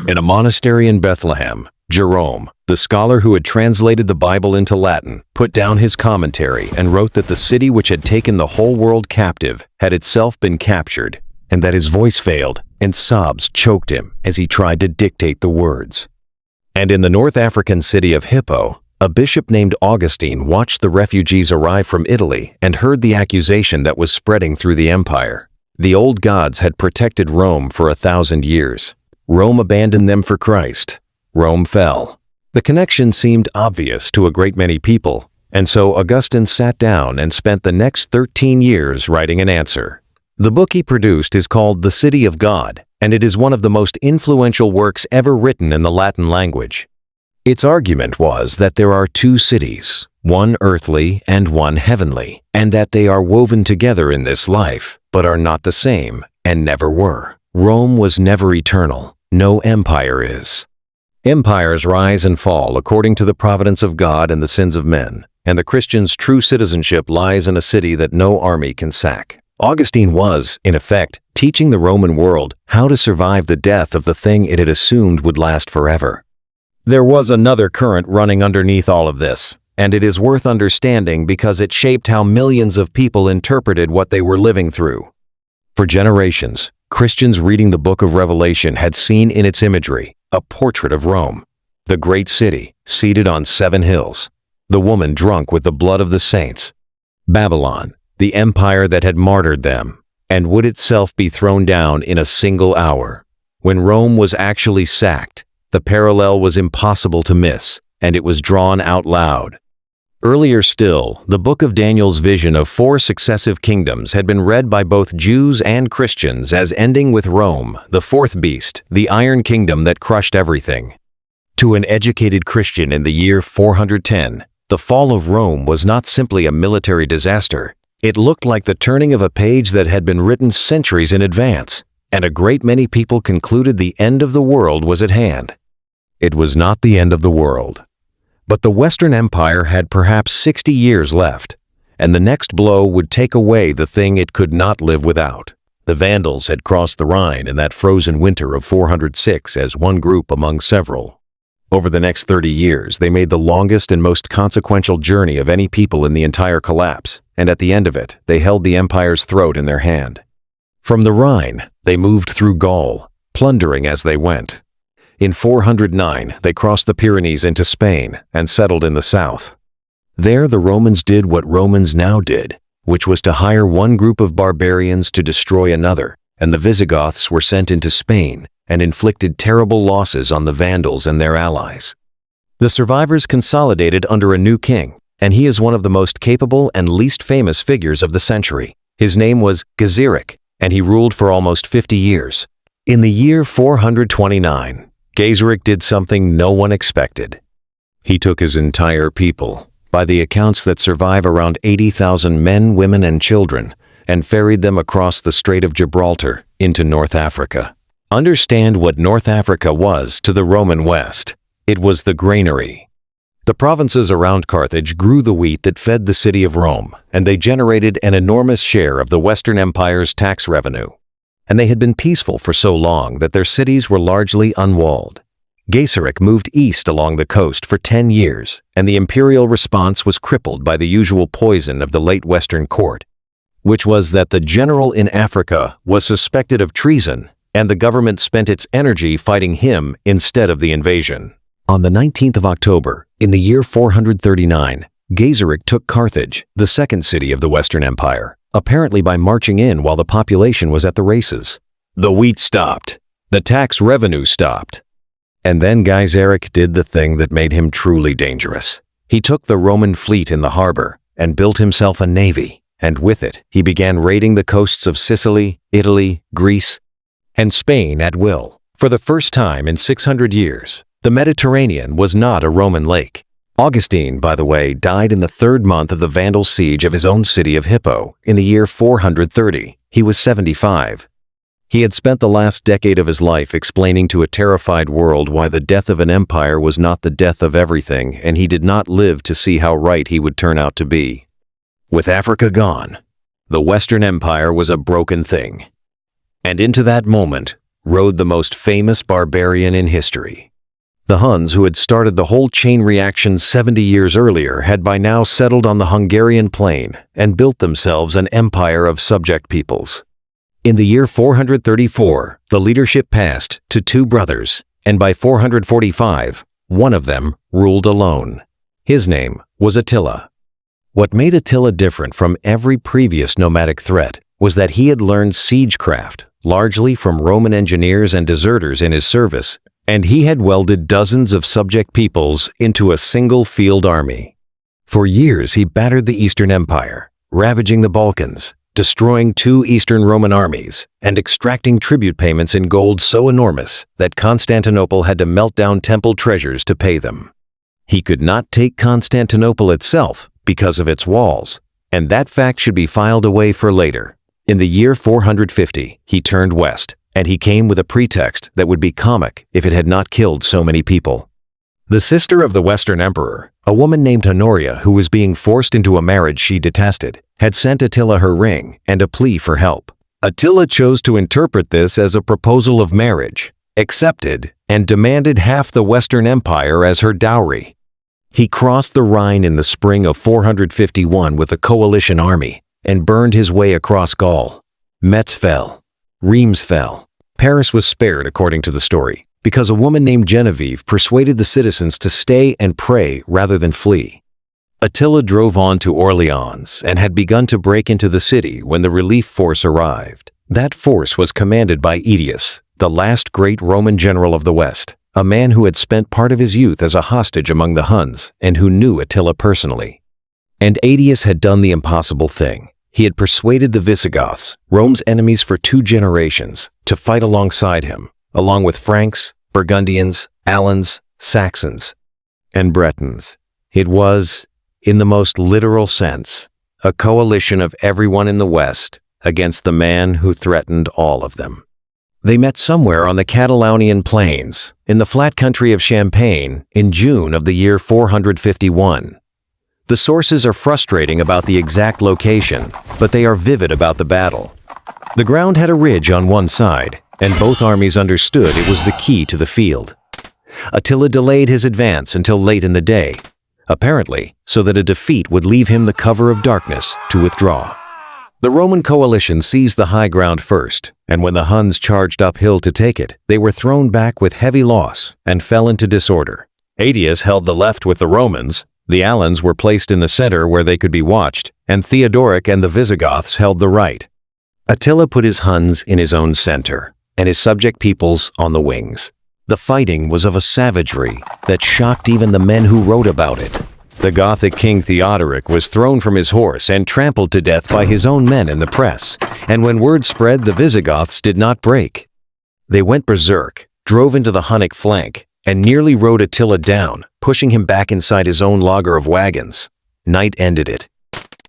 In a monastery in Bethlehem, Jerome, the scholar who had translated the Bible into Latin, put down his commentary and wrote that the city which had taken the whole world captive had itself been captured, and that his voice failed and sobs choked him as he tried to dictate the words. And in the North African city of Hippo, a bishop named Augustine watched the refugees arrive from Italy and heard the accusation that was spreading through the empire. The old gods had protected Rome for 1,000 years. Rome abandoned them for Christ. Rome fell. The connection seemed obvious to a great many people, and so Augustine sat down and spent the next 13 years writing an answer. The book he produced is called The City of God, and it is one of the most influential works ever written in the Latin language. Its argument was that there are two cities, one earthly and one heavenly, and that they are woven together in this life, but are not the same, and never were. Rome was never eternal. No empire is. Empires rise and fall according to the providence of God and the sins of men, and the Christian's true citizenship lies in a city that no army can sack. Augustine was, in effect, teaching the Roman world how to survive the death of the thing it had assumed would last forever. There was another current running underneath all of this, and it is worth understanding because it shaped how millions of people interpreted what they were living through. For generations, Christians reading the book of Revelation had seen in its imagery a portrait of Rome, the great city seated on 7 hills, the woman drunk with the blood of the saints, Babylon, the empire that had martyred them, and would itself be thrown down in a single hour. When Rome was actually sacked, the parallel was impossible to miss, and it was drawn out loud. Earlier still, the book of Daniel's vision of 4 successive kingdoms had been read by both Jews and Christians as ending with Rome, the 4th beast, the Iron Kingdom that crushed everything. To an educated Christian in the year 410, the fall of Rome was not simply a military disaster. It looked like the turning of a page that had been written centuries in advance, and a great many people concluded the end of the world was at hand. It was not the end of the world. But the Western Empire had perhaps 60 years left, and the next blow would take away the thing it could not live without. The Vandals had crossed the Rhine in that frozen winter of 406 as one group among several. Over the next 30 years, they made the longest and most consequential journey of any people in the entire collapse, and at the end of it, they held the empire's throat in their hand. From the Rhine, they moved through Gaul, plundering as they went. In 409, they crossed the Pyrenees into Spain and settled in the south. There, the Romans did what Romans now did, which was to hire one group of barbarians to destroy another, and the Visigoths were sent into Spain and inflicted terrible losses on the Vandals and their allies. The survivors consolidated under a new king, and he is one of the most capable and least famous figures of the century. His name was Gaiseric, and he ruled for almost 50 years. In the year 429, Gaiseric did something no one expected. He took his entire people, by the accounts that survive around 80,000 men, women, and children, and ferried them across the Strait of Gibraltar into North Africa. Understand what North Africa was to the Roman West. It was the granary. The provinces around Carthage grew the wheat that fed the city of Rome, and they generated an enormous share of the Western Empire's tax revenue. And they had been peaceful for so long that their cities were largely unwalled. Gaiseric moved east along the coast for 10 years, and the imperial response was crippled by the usual poison of the late Western court, which was that the general in Africa was suspected of treason, and the government spent its energy fighting him instead of the invasion. On the 19th of October, In the year 439, Gaiseric took Carthage, the second city of the Western Empire, apparently by marching in while the population was at the races. The wheat stopped. The tax revenue stopped. And then Gaiseric did the thing that made him truly dangerous. He took the Roman fleet in the harbor and built himself a navy, and with it he began raiding the coasts of Sicily, Italy, Greece, and Spain at will. For the first time in 600 years, the Mediterranean was not a Roman lake. Augustine, by the way, died in the third month of the Vandal siege of his own city of Hippo in the year 430. He was 75. He had spent the last decade of his life explaining to a terrified world why the death of an empire was not the death of everything, and he did not live to see how right he would turn out to be. With Africa gone, the Western Empire was a broken thing. And into that moment rode the most famous barbarian in history. The Huns, who had started the whole chain reaction 70 years earlier, had by now settled on the Hungarian plain and built themselves an empire of subject peoples. In the year 434, the leadership passed to two brothers, and by 445, one of them ruled alone. His name was Attila. What made Attila different from every previous nomadic threat was that he had learned siegecraft, largely from Roman engineers and deserters in his service, and he had welded dozens of subject peoples into a single field army. For years he battered the Eastern Empire, ravaging the Balkans, destroying two Eastern Roman armies, and extracting tribute payments in gold so enormous that Constantinople had to melt down temple treasures to pay them. He could not take Constantinople itself because of its walls, and that fact should be filed away for later. In the year 450, he turned west, and he came with a pretext that would be comic if it had not killed so many people. The sister of the Western Emperor, a woman named Honoria who was being forced into a marriage she detested, had sent Attila her ring and a plea for help. Attila chose to interpret this as a proposal of marriage, accepted, and demanded half the Western Empire as her dowry. He crossed the Rhine in the spring of 451 with a coalition army and burned his way across Gaul. Metz fell. Reims fell. Paris was spared, according to the story, because a woman named Genevieve persuaded the citizens to stay and pray rather than flee. Attila drove on to Orleans and had begun to break into the city when the relief force arrived. That force was commanded by Aetius, the last great Roman general of the West, a man who had spent part of his youth as a hostage among the Huns and who knew Attila personally. And Aetius had done the impossible thing. He had persuaded the Visigoths, Rome's enemies for 2 generations, to fight alongside him, along with Franks, Burgundians, Alans, Saxons, and Bretons. It was, in the most literal sense, a coalition of everyone in the West against the man who threatened all of them. They met somewhere on the Catalaunian Plains, in the flat country of Champagne, in June of the year 451. The sources are frustrating about the exact location, but they are vivid about the battle. The ground had a ridge on one side, and both armies understood it was the key to the field. Attila delayed his advance until late in the day, apparently so that a defeat would leave him the cover of darkness to withdraw. The Roman coalition seized the high ground first, and when the Huns charged uphill to take it, they were thrown back with heavy loss and fell into disorder. Aetius held the left with the Romans, the Alans were placed in the center where they could be watched, and Theodoric and the Visigoths held the right. Attila put his Huns in his own center, and his subject peoples on the wings. The fighting was of a savagery that shocked even the men who wrote about it. The Gothic king Theodoric was thrown from his horse and trampled to death by his own men in the press, and when word spread, the Visigoths did not break. They went berserk, drove into the Hunnic flank, and nearly rode Attila down, pushing him back inside his own laager of wagons. Night ended it.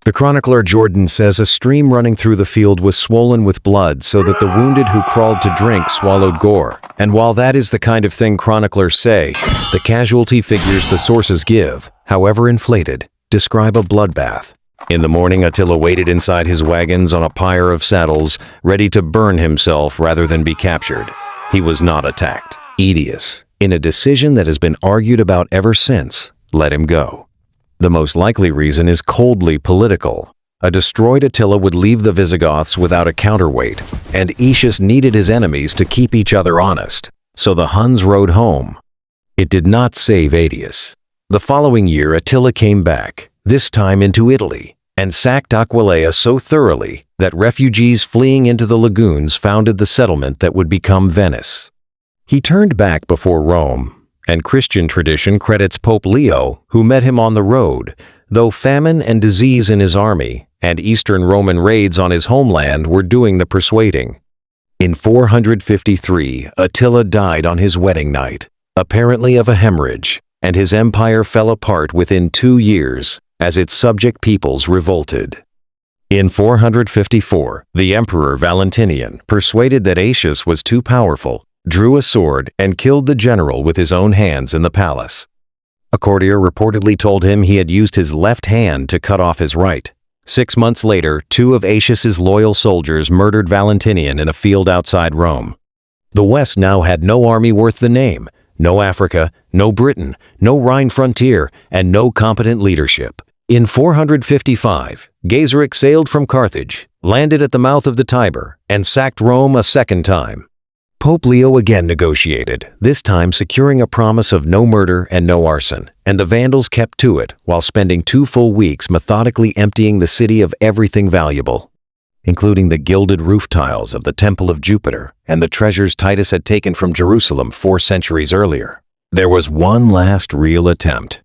The chronicler Jordan says a stream running through the field was swollen with blood so that the wounded who crawled to drink swallowed gore. And while that is the kind of thing chroniclers say, the casualty figures the sources give, however inflated, describe a bloodbath. In the morning, Attila waited inside his wagons on a pyre of saddles, ready to burn himself rather than be captured. He was not attacked. Aetius, in a decision that has been argued about ever since, let him go. The most likely reason is coldly political. A destroyed Attila would leave the Visigoths without a counterweight, and Aetius needed his enemies to keep each other honest, so the Huns rode home. It did not save Aetius. The following year Attila came back, this time into Italy, and sacked Aquileia so thoroughly that refugees fleeing into the lagoons founded the settlement that would become Venice. He turned back before Rome, and Christian tradition credits Pope Leo, who met him on the road, though famine and disease in his army and Eastern Roman raids on his homeland were doing the persuading. In 453, Attila died on his wedding night, apparently of a hemorrhage, and his empire fell apart within 2 years as its subject peoples revolted. In 454, the Emperor Valentinian, persuaded that Aetius was too powerful, drew a sword and killed the general with his own hands in the palace. A courtier reportedly told him he had used his left hand to cut off his right. 6 months later, 2 of Aetius's loyal soldiers murdered Valentinian in a field outside Rome. The West now had no army worth the name, no Africa, no Britain, no Rhine frontier, and no competent leadership. In 455, Gaiseric sailed from Carthage, landed at the mouth of the Tiber, and sacked Rome a second time. Pope Leo again negotiated, this time securing a promise of no murder and no arson, and the Vandals kept to it while spending 2 full weeks methodically emptying the city of everything valuable, including the gilded roof tiles of the Temple of Jupiter and the treasures Titus had taken from Jerusalem 4 centuries earlier. There was one last real attempt.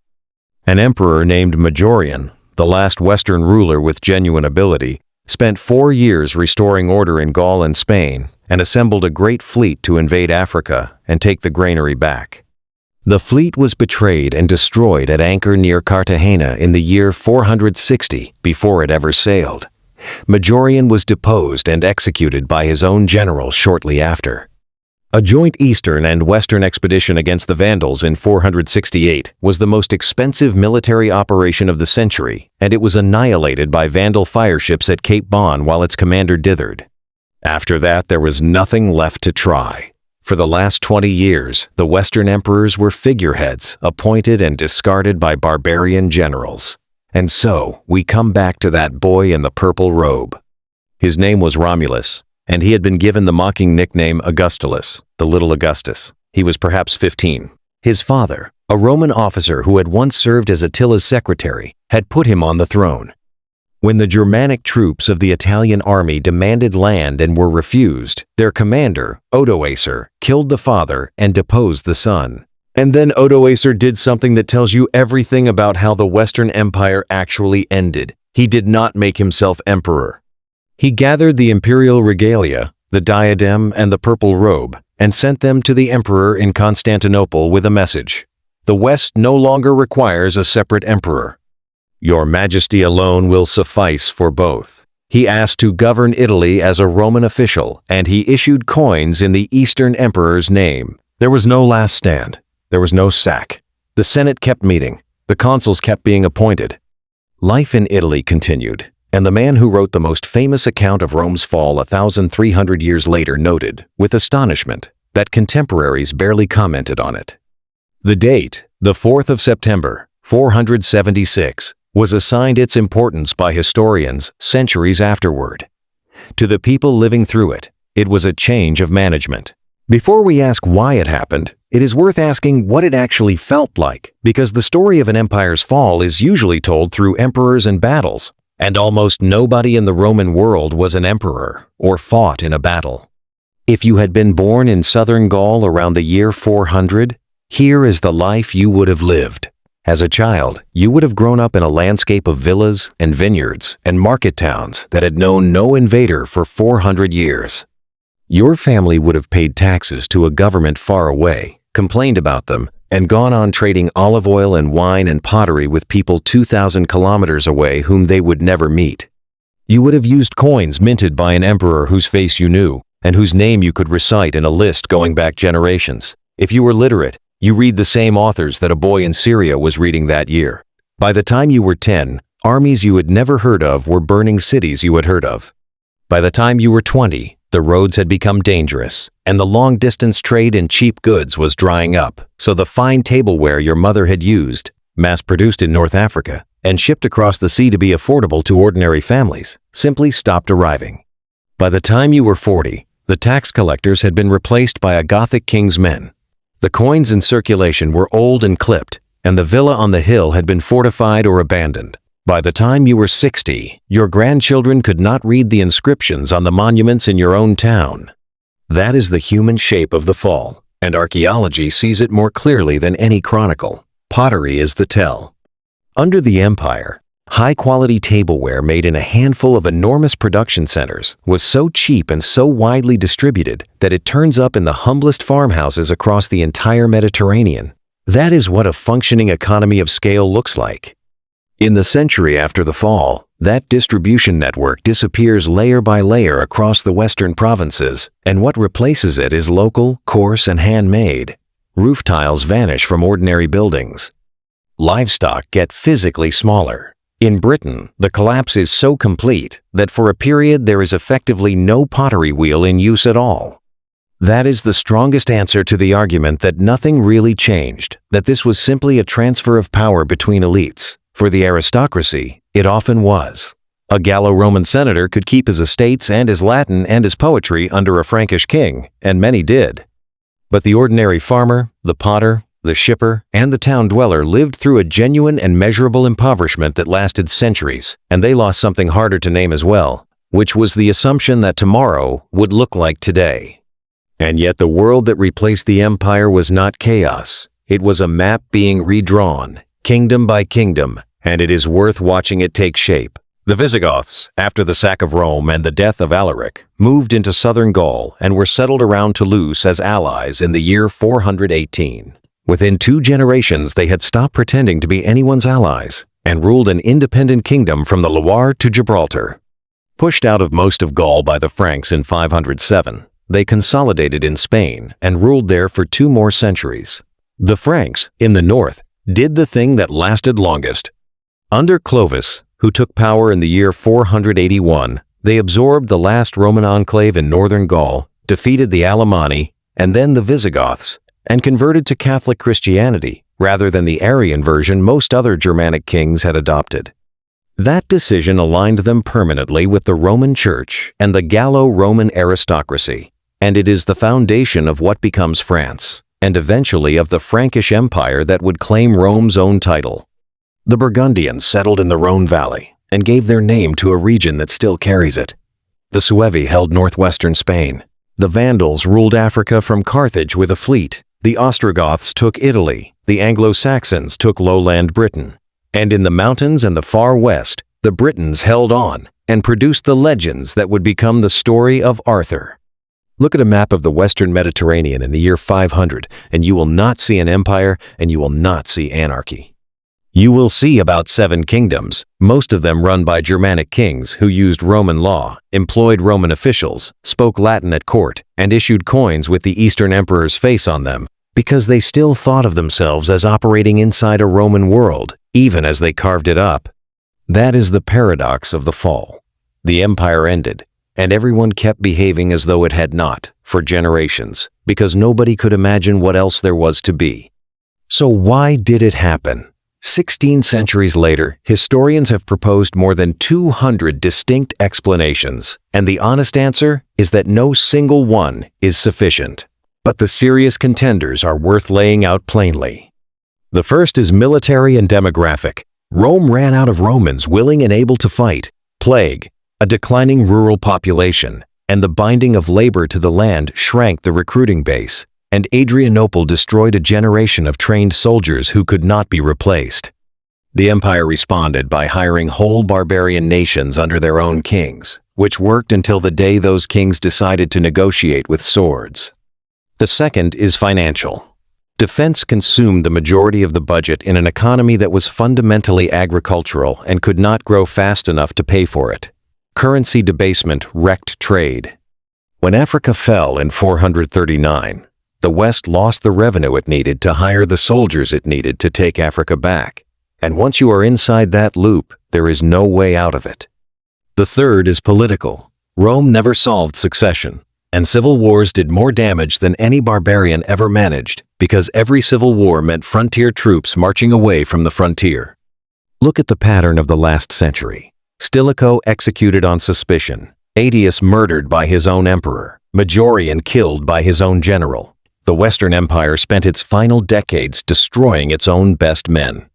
An emperor named Majorian, the last Western ruler with genuine ability, spent 4 years restoring order in Gaul and Spain and assembled a great fleet to invade Africa and take the granary back. The fleet was betrayed and destroyed at anchor near Cartagena in the year 460 before it ever sailed. Majorian was deposed and executed by his own general shortly after. A joint eastern and western expedition against the Vandals in 468 was the most expensive military operation of the century, and it was annihilated by Vandal fireships at Cape Bon while its commander dithered. After that, there was nothing left to try. For the last 20 years, the Western emperors were figureheads appointed and discarded by barbarian generals. And so, we come back to that boy in the purple robe. His name was Romulus, and he had been given the mocking nickname Augustulus, the little Augustus. He was perhaps 15. His father, a Roman officer who had once served as Attila's secretary, had put him on the throne. When the Germanic troops of the Italian army demanded land and were refused, their commander, Odoacer, killed the father and deposed the son. And then Odoacer did something that tells you everything about how the Western Empire actually ended. He did not make himself emperor. He gathered the imperial regalia, the diadem and the purple robe, and sent them to the emperor in Constantinople with a message. The West no longer requires a separate emperor. Your Majesty alone will suffice for both. He asked to govern Italy as a Roman official, and he issued coins in the Eastern Emperor's name. There was no last stand. There was no sack. The Senate kept meeting. The consuls kept being appointed. Life in Italy continued, and the man who wrote the most famous account of Rome's fall 1,300 years later noted, with astonishment, that contemporaries barely commented on it. The date, the 4th of September, 476, was assigned its importance by historians centuries afterward. To the people living through it, it was a change of management. Before we ask why it happened, it is worth asking what it actually felt like, because the story of an empire's fall is usually told through emperors and battles, and almost nobody in the Roman world was an emperor or fought in a battle. If you had been born in southern Gaul around the year 400, here is the life you would have lived. As a child, you would have grown up in a landscape of villas and vineyards and market towns that had known no invader for 400 years. Your family would have paid taxes to a government far away, complained about them, and gone on trading olive oil and wine and pottery with people 2,000 kilometers away whom they would never meet. You would have used coins minted by an emperor whose face you knew and whose name you could recite in a list going back generations. If you were literate, you read the same authors that a boy in Syria was reading that year. By the time you were 10, armies you had never heard of were burning cities you had heard of. By the time you were 20, the roads had become dangerous, and the long-distance trade in cheap goods was drying up, so the fine tableware your mother had used, mass-produced in North Africa, and shipped across the sea to be affordable to ordinary families, simply stopped arriving. By the time you were 40, the tax collectors had been replaced by a Gothic king's men. The coins in circulation were old and clipped, and the villa on the hill had been fortified or abandoned. By the time you were 60, your grandchildren could not read the inscriptions on the monuments in your own town. That is the human shape of the fall, and archaeology sees it more clearly than any chronicle. Pottery is the tell. Under the empire, high-quality tableware made in a handful of enormous production centers was so cheap and so widely distributed that it turns up in the humblest farmhouses across the entire Mediterranean. That is what a functioning economy of scale looks like. In the century after the fall, that distribution network disappears layer by layer across the western provinces, and what replaces it is local, coarse, and handmade. Roof tiles vanish from ordinary buildings. Livestock get physically smaller. In Britain, the collapse is so complete that for a period there is effectively no pottery wheel in use at all. That is the strongest answer to the argument that nothing really changed, that this was simply a transfer of power between elites. For the aristocracy, it often was. A Gallo-Roman senator could keep his estates and his Latin and his poetry under a Frankish king, and many did. But the ordinary farmer, the potter, the shipper, and the town dweller lived through a genuine and measurable impoverishment that lasted centuries, and they lost something harder to name as well, which was the assumption that tomorrow would look like today. And yet the world that replaced the empire was not chaos. It was a map being redrawn, kingdom by kingdom, and it is worth watching it take shape. The Visigoths, after the sack of Rome and the death of Alaric, moved into southern Gaul and were settled around Toulouse as allies in the year 418. Within 2 generations, they had stopped pretending to be anyone's allies and ruled an independent kingdom from the Loire to Gibraltar. Pushed out of most of Gaul by the Franks in 507, they consolidated in Spain and ruled there for 2 more centuries. The Franks, in the north, did the thing that lasted longest. Under Clovis, who took power in the year 481, they absorbed the last Roman enclave in northern Gaul, defeated the Alemanni, and then the Visigoths, and converted to Catholic Christianity rather than the Arian version most other Germanic kings had adopted. That decision aligned them permanently with the Roman Church and the Gallo-Roman aristocracy, and it is the foundation of what becomes France, and eventually of the Frankish Empire that would claim Rome's own title. The Burgundians settled in the Rhone Valley and gave their name to a region that still carries it. The Suevi held northwestern Spain. The Vandals ruled Africa from Carthage with a fleet. The Ostrogoths took Italy. The Anglo-Saxons took lowland Britain. And in the mountains and the far west, the Britons held on and produced the legends that would become the story of Arthur. Look at a map of the Western Mediterranean in the year 500, and you will not see an empire, and you will not see anarchy. You will see about 7 kingdoms, most of them run by Germanic kings who used Roman law, employed Roman officials, spoke Latin at court, and issued coins with the Eastern emperor's face on them, because they still thought of themselves as operating inside a Roman world, even as they carved it up. That is the paradox of the fall. The empire ended, and everyone kept behaving as though it had not, for generations, because nobody could imagine what else there was to be. So why did it happen? 16 centuries later, historians have proposed more than 200 distinct explanations, and the honest answer is that no single one is sufficient. But the serious contenders are worth laying out plainly. The first is military and demographic. Rome ran out of Romans willing and able to fight. Plague, a declining rural population, and the binding of labor to the land shrank the recruiting base, and Adrianople destroyed a generation of trained soldiers who could not be replaced. The empire responded by hiring whole barbarian nations under their own kings, which worked until the day those kings decided to negotiate with swords. The second is financial. Defense consumed the majority of the budget in an economy that was fundamentally agricultural and could not grow fast enough to pay for it. Currency debasement wrecked trade. When Africa fell in 439, the West lost the revenue it needed to hire the soldiers it needed to take Africa back. And once you are inside that loop, there is no way out of it. The third is political. Rome never solved succession, and civil wars did more damage than any barbarian ever managed, because every civil war meant frontier troops marching away from the frontier. Look at the pattern of the last century. Stilicho executed on suspicion, Aetius murdered by his own emperor, Majorian killed by his own general. The Western Empire spent its final decades destroying its own best men.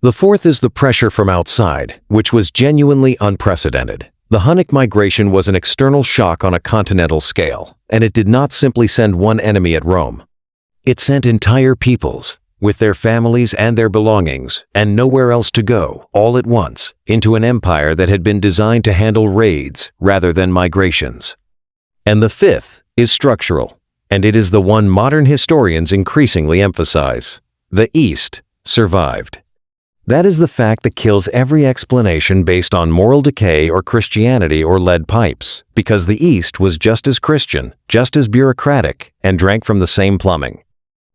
The fourth is the pressure from outside, which was genuinely unprecedented. The Hunnic migration was an external shock on a continental scale, and it did not simply send one enemy at Rome. It sent entire peoples, with their families and their belongings, and nowhere else to go, all at once, into an empire that had been designed to handle raids rather than migrations. And the fifth is structural, and it is the one modern historians increasingly emphasize. The East survived. That is the fact that kills every explanation based on moral decay or Christianity or lead pipes, because the East was just as Christian, just as bureaucratic, and drank from the same plumbing.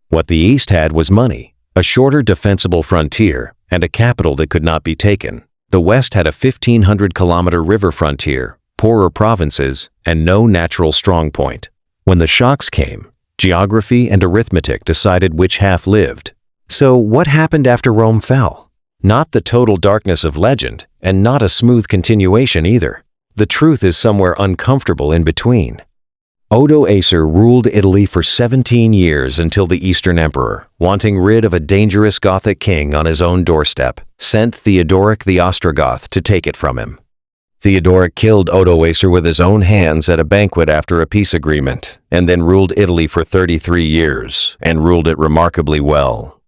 What the East had was money, a shorter defensible frontier, and a capital that could not be taken. The West had a 1,500-kilometer river frontier, poorer provinces, and no natural strong point. When the shocks came, geography and arithmetic decided which half lived. So what happened after Rome fell? Not the total darkness of legend, and not a smooth continuation either. The truth is somewhere uncomfortable in between. Odoacer ruled Italy for 17 years until the Eastern Emperor, wanting rid of a dangerous Gothic king on his own doorstep, sent Theodoric the Ostrogoth to take it from him. Theodoric killed Odoacer with his own hands at a banquet after a peace agreement, and then ruled Italy for 33 years, and ruled it remarkably well.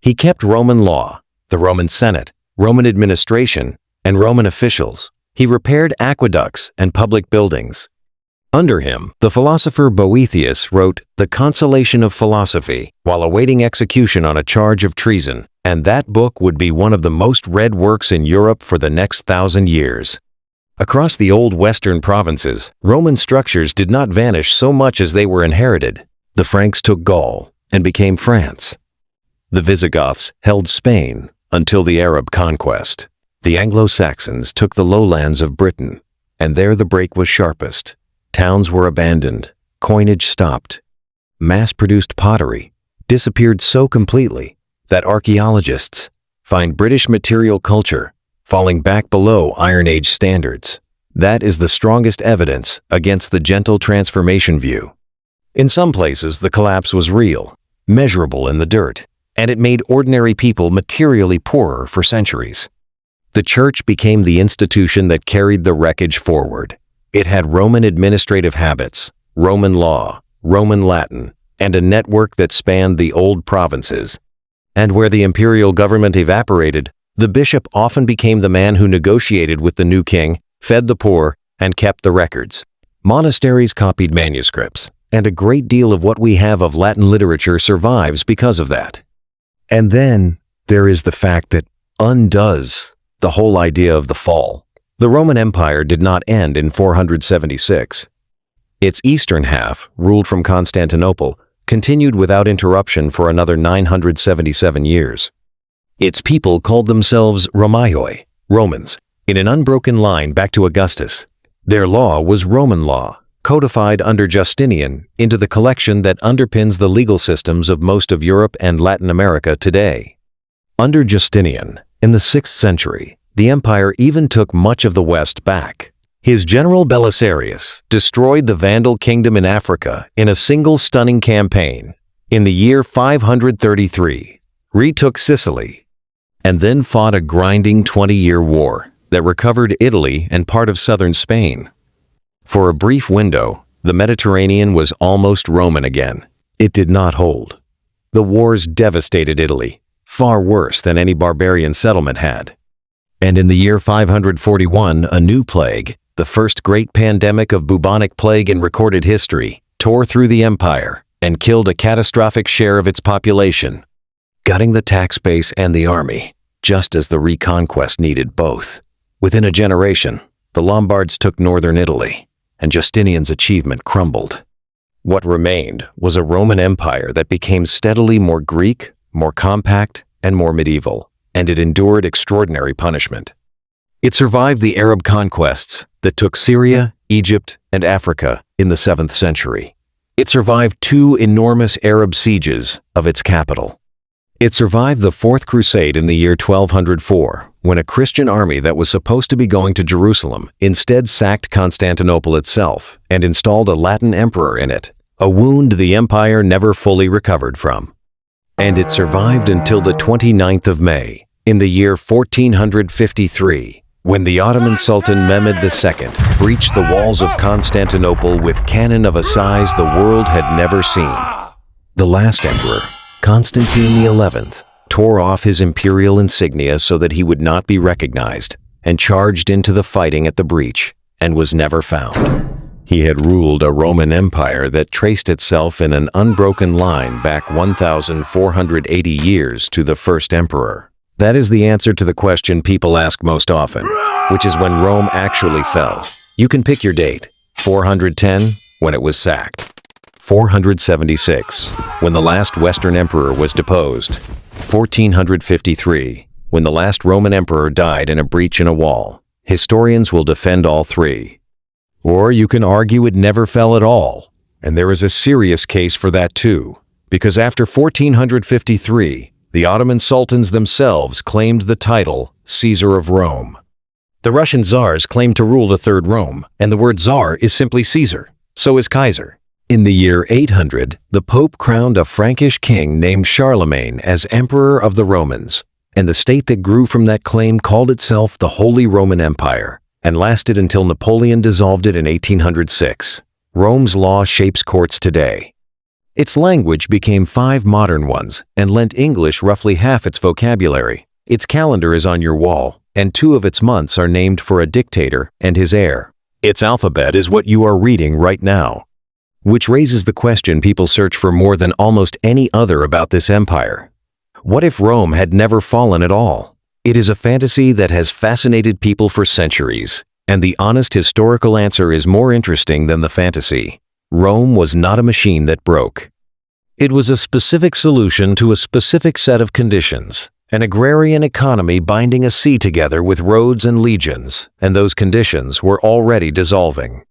He kept Roman law, the Roman Senate, Roman administration, and Roman officials. He repaired aqueducts and public buildings. Under him, the philosopher Boethius wrote The Consolation of Philosophy while awaiting execution on a charge of treason, and that book would be one of the most read works in Europe for the next 1,000 years. Across the old western provinces, Roman structures did not vanish so much as they were inherited. The Franks took Gaul and became France. The Visigoths held Spain until the Arab conquest. The Anglo-Saxons took the lowlands of Britain, and there the break was sharpest. Towns were abandoned, coinage stopped. Mass-produced pottery disappeared so completely that archaeologists find British material culture falling back below Iron Age standards. That is the strongest evidence against the gentle transformation view. In some places, the collapse was real, measurable in the dirt, and it made ordinary people materially poorer for centuries. The Church became the institution that carried the wreckage forward. It had Roman administrative habits, Roman law, Roman Latin, and a network that spanned the old provinces. And where the imperial government evaporated, the bishop often became the man who negotiated with the new king, fed the poor, and kept the records. Monasteries copied manuscripts, and a great deal of what we have of Latin literature survives because of that. And then there is the fact that undoes the whole idea of the fall. The Roman Empire did not end in 476. Its eastern half, ruled from Constantinople, continued without interruption for another 977 years. Its people called themselves Romaioi, Romans, in an unbroken line back to Augustus. Their law was Roman law, codified under Justinian into the collection that underpins the legal systems of most of Europe and Latin America today. Under Justinian, in the 6th century, the empire even took much of the West back. His general Belisarius destroyed the Vandal kingdom in Africa in a single stunning campaign. In the year 533, retook Sicily, and then fought a grinding 20-year war that recovered Italy and part of southern Spain. For a brief window, the Mediterranean was almost Roman again. It did not hold. The wars devastated Italy, far worse than any barbarian settlement had. And in the year 541, a new plague, the first great pandemic of bubonic plague in recorded history, tore through the empire and killed a catastrophic share of its population, gutting the tax base and the army, just as the reconquest needed both. Within a generation, the Lombards took northern Italy, and Justinian's achievement crumbled. What remained was a Roman Empire that became steadily more Greek, more compact, and more medieval, and it endured extraordinary punishment. It survived the Arab conquests that took Syria, Egypt, and Africa in the 7th century. It survived 2 enormous Arab sieges of its capital. It survived the Fourth Crusade in the year 1204, when a Christian army that was supposed to be going to Jerusalem instead sacked Constantinople itself and installed a Latin emperor in it, a wound the empire never fully recovered from. And it survived until the 29th of May, in the year 1453, when the Ottoman Sultan Mehmed II breached the walls of Constantinople with cannon of a size the world had never seen. The last emperor, Constantine XI, tore off his imperial insignia so that he would not be recognized, and charged into the fighting at the breach, and was never found. He had ruled a Roman Empire that traced itself in an unbroken line back 1,480 years to the first emperor. That is the answer to the question people ask most often, which is when Rome actually fell. You can pick your date: 410, when it was sacked; 476, when the last Western emperor was deposed; 1453, when the last Roman emperor died in a breach in a wall. Historians will defend all three. Or you can argue it never fell at all, and there is a serious case for that too, because after 1453, the Ottoman sultans themselves claimed the title Caesar of Rome. The Russian czars claimed to rule the Third Rome, and the word czar is simply Caesar. So is Kaiser. In the year 800, the Pope crowned a Frankish king named Charlemagne as Emperor of the Romans, and the state that grew from that claim called itself the Holy Roman Empire, and lasted until Napoleon dissolved it in 1806. Rome's law shapes courts today. Its language became 5 modern ones and lent English roughly half its vocabulary. Its calendar is on your wall, and 2 of its months are named for a dictator and his heir. Its alphabet is what you are reading right now. Which raises the question people search for more than almost any other about this empire. What if Rome had never fallen at all? It is a fantasy that has fascinated people for centuries, and the honest historical answer is more interesting than the fantasy. Rome was not a machine that broke. It was a specific solution to a specific set of conditions, an agrarian economy binding a sea together with roads and legions, and those conditions were already dissolving.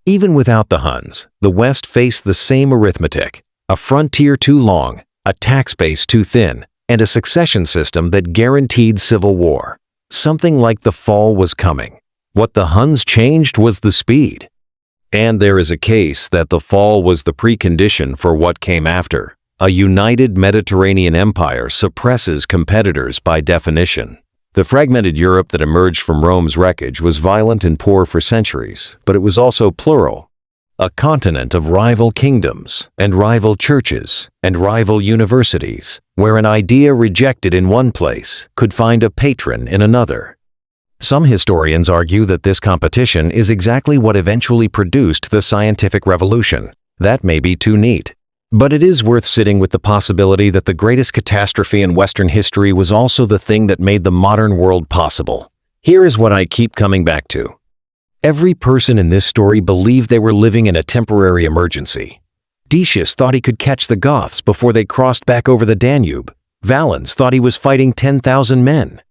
Even without the Huns, the West faced the same arithmetic: a frontier too long, a tax base too thin, and a succession system that guaranteed civil war. Something like the fall was coming. What the Huns changed was the speed. And there is a case that the fall was the precondition for what came after. A united Mediterranean empire suppresses competitors by definition. The fragmented Europe that emerged from Rome's wreckage was violent and poor for centuries, but it was also plural. A continent of rival kingdoms, and rival churches, and rival universities, where an idea rejected in one place could find a patron in another. Some historians argue that this competition is exactly what eventually produced the scientific revolution. That may be too neat. But it is worth sitting with the possibility that the greatest catastrophe in Western history was also the thing that made the modern world possible. Here is what I keep coming back to. Every person in this story believed they were living in a temporary emergency. Decius thought he could catch the Goths before they crossed back over the Danube. Valens thought he was fighting 10,000 men.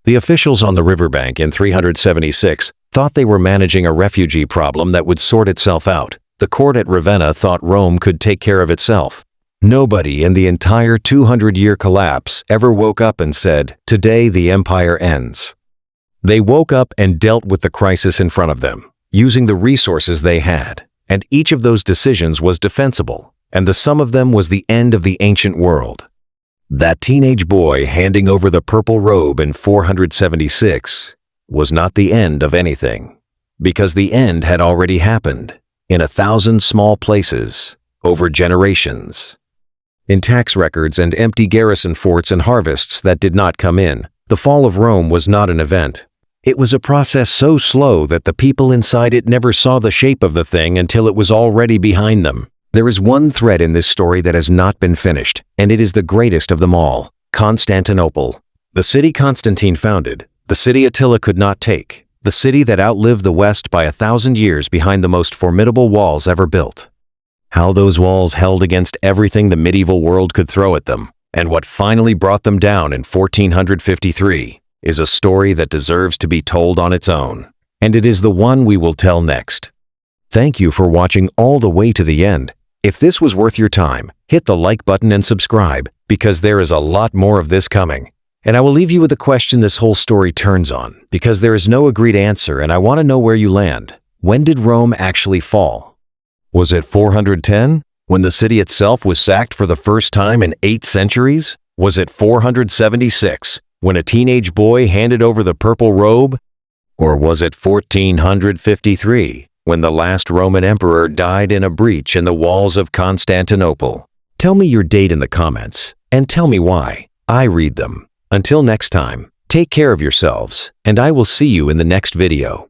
The officials on the riverbank in 376 thought they were managing a refugee problem that would sort itself out. The court at Ravenna thought Rome could take care of itself. Nobody in the entire 200-year collapse ever woke up and said, "Today the empire ends." They woke up and dealt with the crisis in front of them, using the resources they had, and each of those decisions was defensible, and the sum of them was the end of the ancient world. That teenage boy handing over the purple robe in 476 was not the end of anything, because the end had already happened, in 1,000 small places, over generations. In tax records and empty garrison forts and harvests that did not come in, the fall of Rome was not an event. It was a process so slow that the people inside it never saw the shape of the thing until it was already behind them. There is one thread in this story that has not been finished, and it is the greatest of them all: Constantinople. The city Constantine founded, the city Attila could not take, the city that outlived the West by 1,000 years behind the most formidable walls ever built. How those walls held against everything the medieval world could throw at them, and what finally brought them down in 1453, is a story that deserves to be told on its own. And it is the one we will tell next. Thank you for watching all the way to the end. If this was worth your time, hit the like button and subscribe, because there is a lot more of this coming. And I will leave you with a question this whole story turns on, because there is no agreed answer and I want to know where you land. When did Rome actually fall? Was it 410? When the city itself was sacked for the first time in 8 centuries? Was it 476, when a teenage boy handed over the purple robe? Or was it 1453, when the last Roman emperor died in a breach in the walls of Constantinople? Tell me your date in the comments, and tell me why. I read them. Until next time, take care of yourselves, and I will see you in the next video.